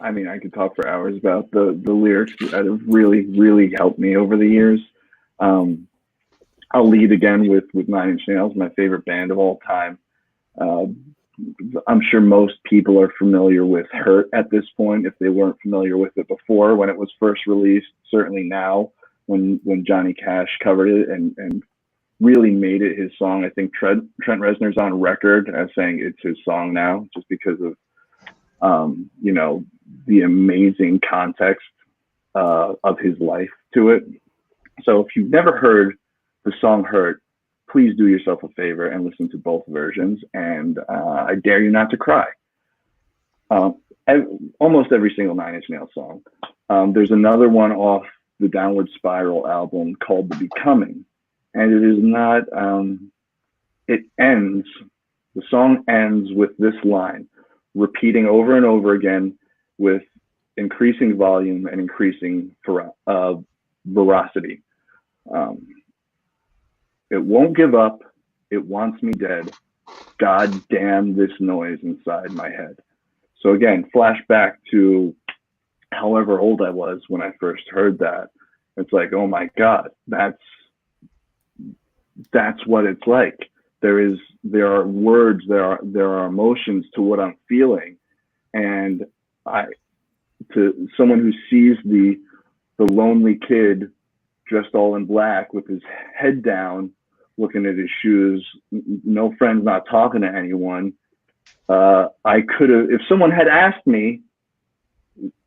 I mean, I could talk for hours about the lyrics that have really, really helped me over the years. I'll lead again with Nine Inch Nails, my favorite band of all time. I'm sure most people are familiar with Hurt at this point, if they weren't familiar with it before when it was first released. Certainly now, when Johnny Cash covered it and really made it his song. I think Trent Reznor's on record as saying it's his song now, just because of you know, the amazing context of his life to it. So if you've never heard the song Hurt, please do yourself a favor and listen to both versions. And I dare you not to cry. Almost every single Nine Inch Nails song. There's another one off the Downward Spiral album called The Becoming. And it is not, the song ends with this line, repeating over and over again with increasing volume and increasing veracity. It won't give up. It wants me dead. God damn this noise inside my head. So again, flashback to however old I was when I first heard that. It's like, oh my God, that's what it's like. There are words, there are emotions to what I'm feeling. And to someone who sees the lonely kid dressed all in black with his head down, looking at his shoes, no friends, not talking to anyone. I could have, if someone had asked me,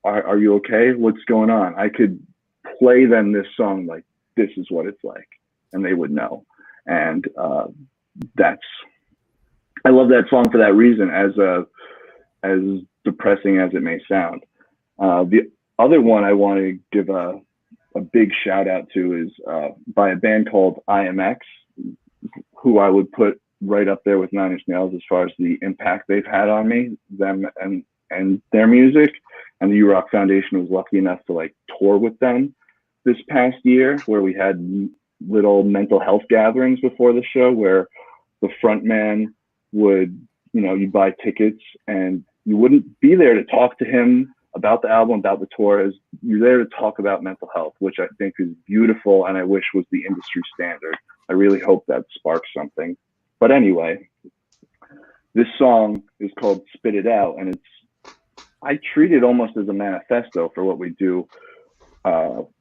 are you okay? What's going on? I could play them this song like, this is what it's like, and they would know. And I love that song for that reason, as depressing as it may sound. The other one I want to give a big shout out to is by a band called IMX, who I would put right up there with Nine Inch Nails as far as the impact they've had on me, them and their music. And the U-Rock Foundation was lucky enough to like tour with them this past year, where we had little mental health gatherings before the show where the front man would, you know, you buy tickets and you wouldn't be there to talk to him about the album, about the tour, as you're there to talk about mental health, which I think is beautiful and I wish was the industry standard. I really hope that sparks something. But anyway, this song is called Spit It Out, and I treat it almost as a manifesto for what we do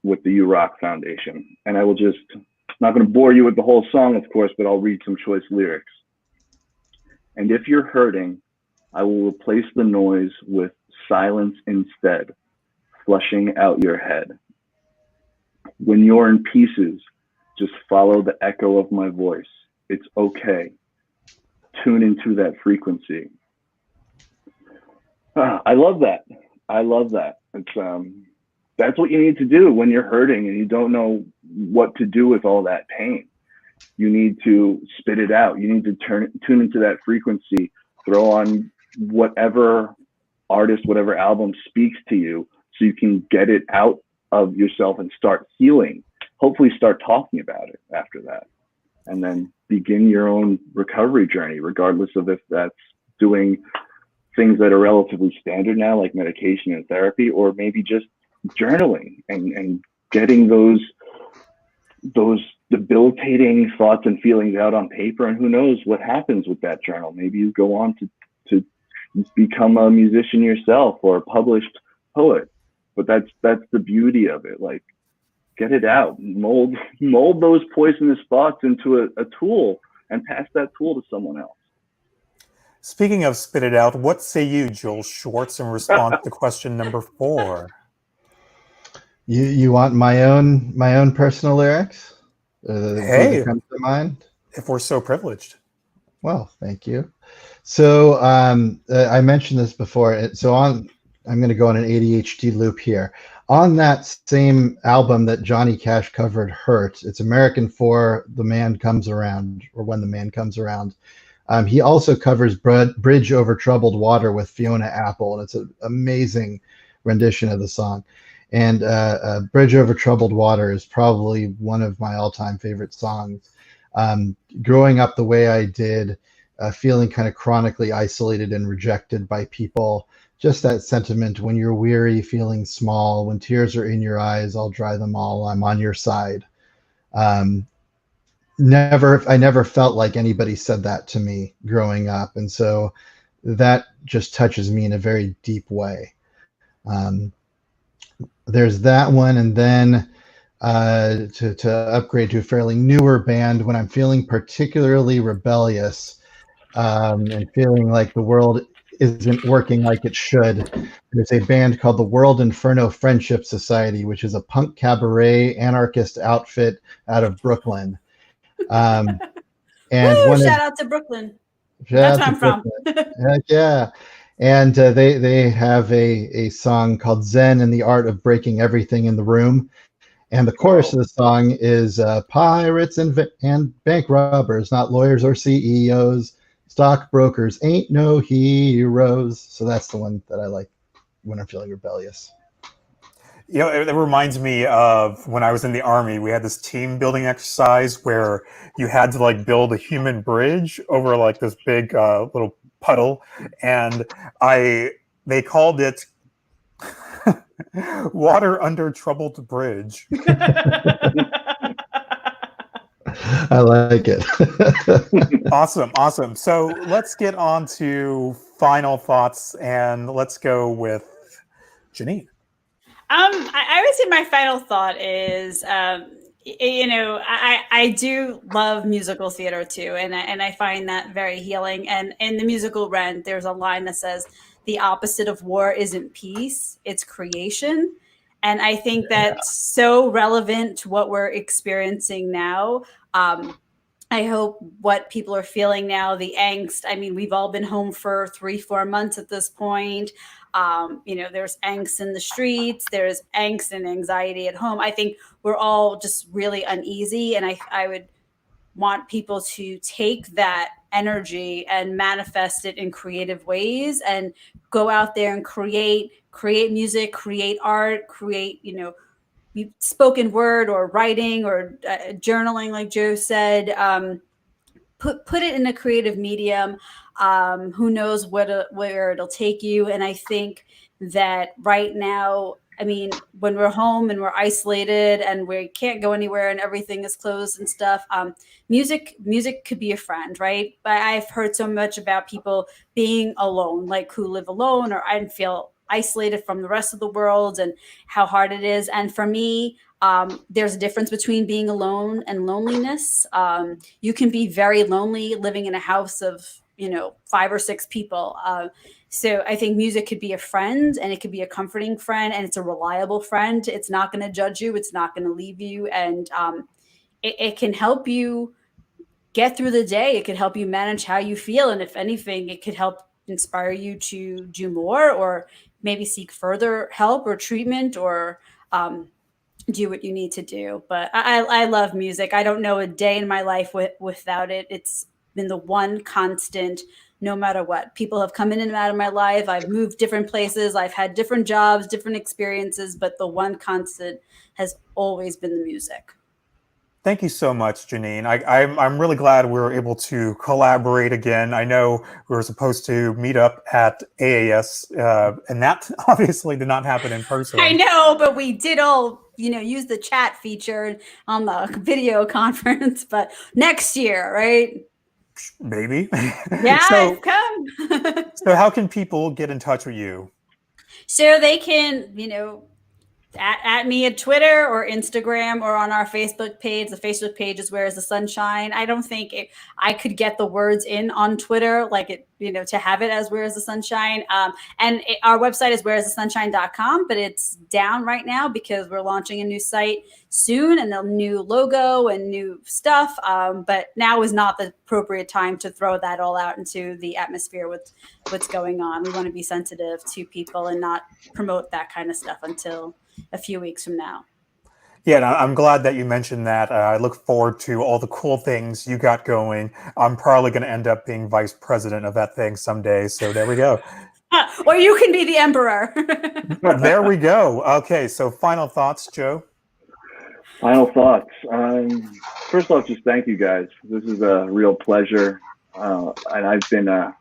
with the U-Rock Foundation. And I will just, not going to bore you with the whole song, of course, but I'll read some choice lyrics. And if you're hurting, I will replace the noise with silence instead, flushing out your head. When you're in pieces, just follow the echo of my voice. It's okay. Tune into that frequency. I love that. I love that. It's that's what you need to do when you're hurting and you don't know what to do with all that pain. You need to spit it out. You need to tune into that frequency, throw on whatever artist, whatever album speaks to you, so you can get it out of yourself and start healing. Hopefully start talking about it after that, and then begin your own recovery journey, regardless of if that's doing things that are relatively standard now, like medication and therapy, or maybe just journaling and getting those debilitating thoughts and feelings out on paper. And who knows what happens with that journal? Maybe you go on to become a musician yourself or a published poet. But that's the beauty of it. Like, get it out, mold those poisonous thoughts into a tool and pass that tool to someone else. Speaking of spit it out, what say you, Joel Schwartz, in response to question number 4? You want my own personal lyrics? Hey, that comes to mind? If we're so privileged. Well, thank you. So I mentioned this before. I'm going to go on an ADHD loop here. On that same album that Johnny Cash covered, Hurt, it's American for The Man Comes Around, or When the Man Comes Around. He also covers Bridge Over Troubled Water with Fiona Apple, and it's an amazing rendition of the song. And Bridge Over Troubled Water is probably one of my all-time favorite songs. Growing up the way I did, feeling kind of chronically isolated and rejected by people, just that sentiment, when you're weary, feeling small, when tears are in your eyes, I'll dry them all. I'm on your side. Um, I never felt like anybody said that to me growing up. And so that just touches me in a very deep way. Um, there's that one. And then to upgrade to a fairly newer band, when I'm feeling particularly rebellious and feeling like the world isn't working like it should, there's a band called the World Inferno Friendship Society, which is a punk cabaret anarchist outfit out of Brooklyn. And Woo! one of Shout out to Brooklyn. shout That's out where to I'm from. Brooklyn. Heck yeah. And they have a song called Zen and the Art of Breaking Everything in the Room. And the chorus of the song is pirates and bank robbers, not lawyers or CEOs. Stockbrokers ain't no heroes. So that's the one that I like when I'm feeling rebellious. You know, it reminds me of when I was in the Army. We had this team building exercise where you had to like build a human bridge over like this big little puddle, and they called it water under troubled bridge. I like it. Awesome. So let's get on to final thoughts, and let's go with Jeanine. I would say my final thought is, I do love musical theater too, and I find that very healing. And in the musical Rent, there's a line that says, "The opposite of war isn't peace; it's creation." And I think that's so relevant to what we're experiencing now. I hope what people are feeling now, the angst. I mean, we've all been home for 3-4 months at this point. There's angst in the streets, there's angst and anxiety at home. I think we're all just really uneasy. And I would want people to take that energy and manifest it in creative ways and go out there and create music, create art, create, spoken word or writing or journaling, like Joe said. Put it in a creative medium. Who knows where it'll take you? And I think that right now, I mean, when we're home and we're isolated and we can't go anywhere and everything is closed and stuff, music could be a friend, right? But I've heard so much about people being alone, like who live alone or I feel isolated from the rest of the world and how hard it is. And for me, there's a difference between being alone and loneliness. You can be very lonely living in a house of 5 or 6 people. So I think music could be a friend, and it could be a comforting friend, and it's a reliable friend. It's not going to judge you. It's not going to leave you. And it can help you get through the day. It could help you manage how you feel. And if anything, it could help inspire you to do more or maybe seek further help or treatment or do what you need to do. But I love music. I don't know a day in my life without it. It's been the one constant, no matter what. People have come in and out of my life. I've moved different places. I've had different jobs, different experiences, but the one constant has always been the music. Thank you so much, Jeanine. I'm really glad we were able to collaborate again. I know we were supposed to meet up at AAS, and that obviously did not happen in person. I know, but we did all, use the chat feature on the video conference. But next year, right? Maybe. Yeah, come. So how can people get in touch with you? So they can, at me at Twitter or Instagram or on our Facebook page. The Facebook page is Where is the Sunshine. I don't think I could get the words in on Twitter, to have it as Where is the Sunshine. Our website is whereisthesunshine.com, but it's down right now because we're launching a new site soon and a new logo and new stuff. But now is not the appropriate time to throw that all out into the atmosphere with what's going on. We want to be sensitive to people and not promote that kind of stuff until a few weeks from now. Yeah, and I'm glad that you mentioned that. I look forward to all the cool things you got going. I'm probably going to end up being vice president of that thing someday. So there we go. Or you can be the emperor. There we go. Okay, so final thoughts, Joe? Final thoughts. First off, just thank you guys. This is a real pleasure. And I've been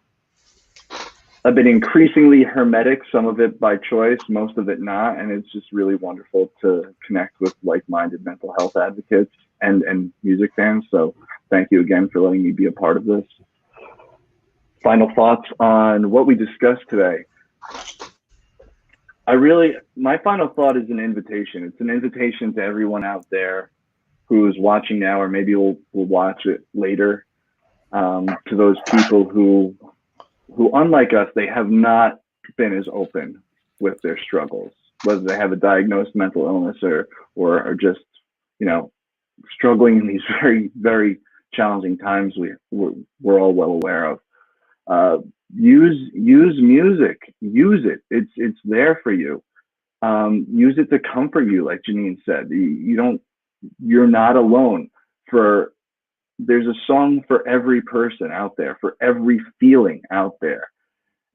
I've been increasingly hermetic, some of it by choice, most of it not. And it's just really wonderful to connect with like-minded mental health advocates and music fans. So thank you again for letting me be a part of this. Final thoughts on what we discussed today. My final thought is an invitation. It's an invitation to everyone out there who is watching now, or maybe will watch it later, to those people who unlike us, they have not been as open with their struggles, whether they have a diagnosed mental illness or are just, you know, struggling in these very, very challenging times we're all well aware of. Use music, use it. It's there for you. Use it to comfort you, like Jeanine said. You're not alone. There's a song for every person out there, for every feeling out there.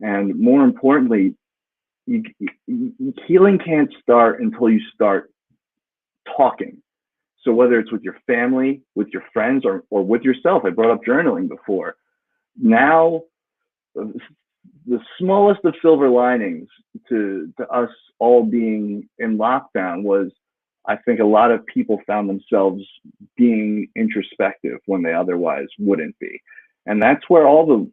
And more importantly, healing can't start until you start talking. So whether it's with your family, with your friends, or with yourself, I brought up journaling before. Now, the smallest of silver linings to us all being in lockdown was, I think a lot of people found themselves being introspective when they otherwise wouldn't be. And that's where all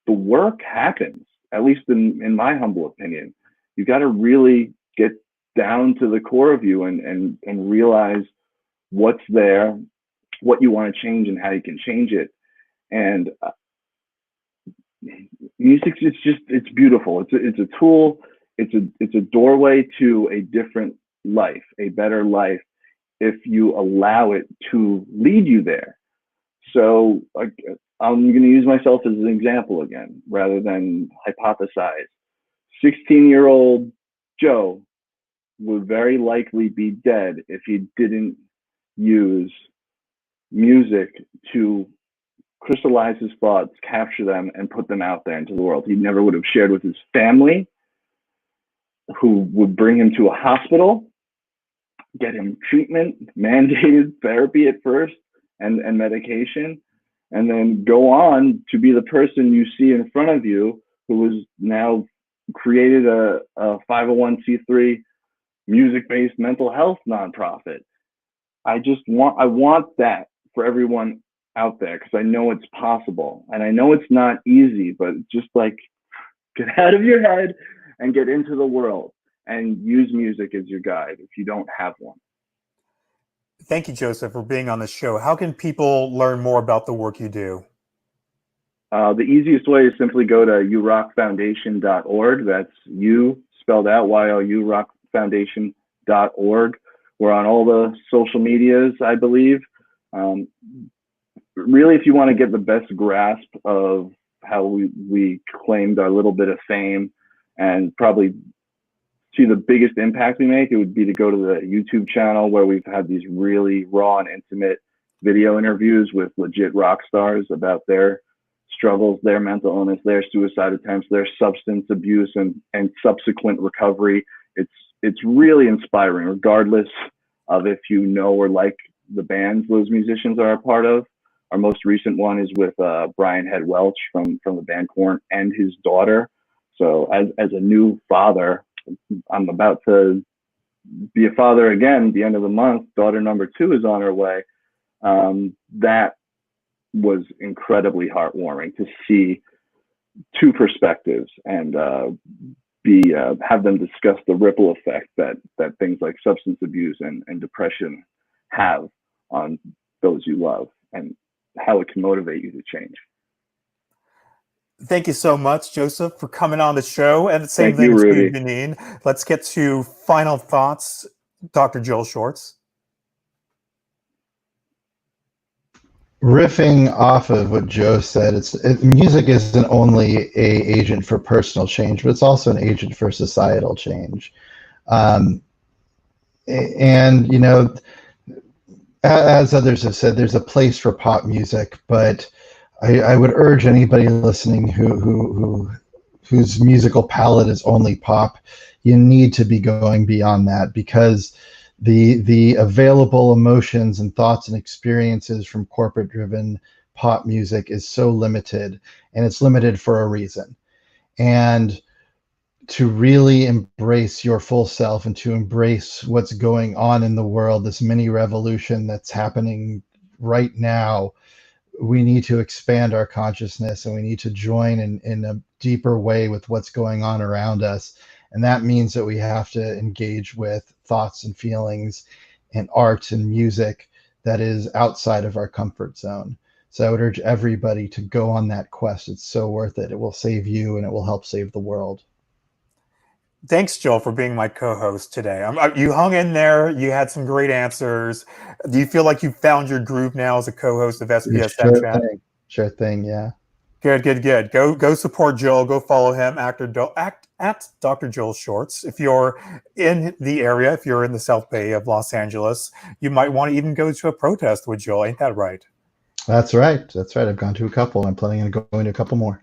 the work happens, at least in my humble opinion. You got to really get down to the core of you and realize what's there, what you want to change and how you can change it. And music, it's beautiful. It's a tool. It's a doorway to a different life, a better life, if you allow it to lead you there. So I'm going to use myself as an example again, rather than hypothesize. 16-year-old Joe would very likely be dead if he didn't use music to crystallize his thoughts, capture them, and put them out there into the world. He never would have shared with his family, who would bring him to a hospital, get him treatment, mandated therapy at first, and medication, and then go on to be the person you see in front of you, who has now created a 501c3 music-based mental health nonprofit. I want that for everyone out there, because I know it's possible, and I know it's not easy, but just like, get out of your head and get into the world and use music as your guide if you don't have one. Thank you, Joseph, for being on the show. How can people learn more about the work you do? The easiest way is simply go to urockfoundation.org. That's you spelled out YOU, rockfoundation.org. We're on all the social medias, I believe. Really, if you want to get the best grasp of how we claimed our little bit of fame and probably see the biggest impact we make, it would be to go to the YouTube channel, where we've had these really raw and intimate video interviews with legit rock stars about their struggles, their mental illness, their suicide attempts, their substance abuse, and subsequent recovery. It's really inspiring, regardless of if you know or like the bands those musicians are a part of. Our most recent one is with Brian Head Welch from the band Korn and his daughter. So as a new father, I'm about to be a father again at the end of the month. Daughter number 2 is on her way. That was incredibly heartwarming to see two perspectives and have them discuss the ripple effect that things like substance abuse and depression have on those you love, and how it can motivate you to change. Thank you so much, Joseph, for coming on the show. And the same Thank you, thing to Rudy. Jeanine. Let's get to final thoughts. Dr. Joel Shorts. Riffing off of what Joe said, music isn't only an agent for personal change, but it's also an agent for societal change. And, you know, as others have said, there's a place for pop music, but I would urge anybody listening whose musical palette is only pop, you need to be going beyond that, because the available emotions and thoughts and experiences from corporate-driven pop music is so limited, and it's limited for a reason. and to really embrace your full self and to embrace what's going on in the world, this mini revolution that's happening right now. We need to expand our consciousness, and we need to join in a deeper way with what's going on around us. And that means that we have to engage with thoughts and feelings and art and music that is outside of our comfort zone. So I would urge everybody to go on that quest. It's so worth it. It will save you and it will help save the world. Thanks, Joel, for being my co-host today. You hung in there. You had some great answers. Do you feel like you found your groove now as a co-host of SPSM Chat? Sure thing, yeah. Good. Go support Joel. Go follow him, at Dr. Joel Shorts. If you're in the area, if you're in the South Bay of Los Angeles, you might want to even go to a protest with Joel. Ain't that right? That's right. I've gone to a couple. I'm planning on going to a couple more.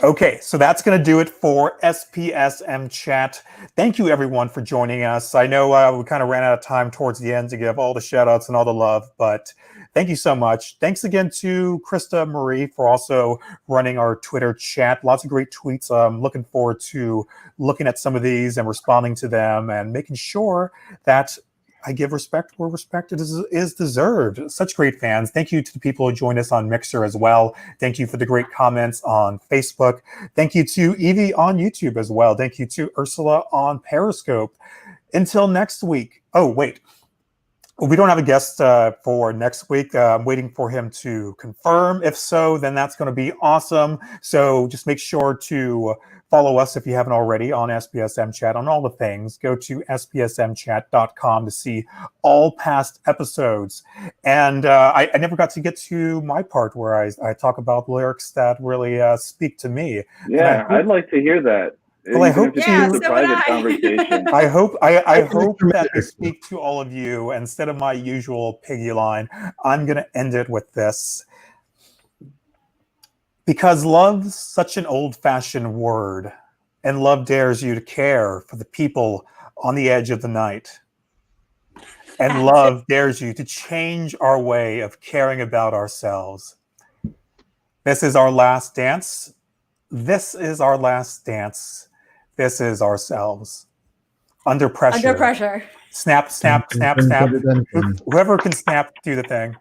Okay, so that's going to do it for SPSM Chat. Thank you, everyone, for joining us. I know we kind of ran out of time towards the end to give all the shout-outs and all the love, but thank you so much. Thanks again to Krista Marie for also running our Twitter chat. Lots of great tweets. I'm looking forward to looking at some of these and responding to them and making sure that I give respect where respect is deserved. Such great fans. Thank you to the people who joined us on Mixer as well. Thank you for the great comments on Facebook. Thank you to Evie on YouTube as well. Thank you to Ursula on Periscope. Until next week. Oh, wait. We don't have a guest for next week. I'm waiting for him to confirm. If so, then that's going to be awesome. So just make sure to follow us if you haven't already on SPSM Chat on all the things. Go to spsmchat.com to see all past episodes. And I never got to get to my part where I talk about lyrics that really speak to me. Yeah, I'd like to hear that. Well, I hope it's a private conversation. I hope that they speak to all of you. Instead of my usual piggy line, I'm going to end it with this. Because love's such an old-fashioned word, and love dares you to care for the people on the edge of the night. And love dares you to change our way of caring about ourselves. This is our last dance. This is our last dance. This is ourselves. Under pressure. Under pressure. Snap, snap, snap, snap. Whoever can snap, do the thing.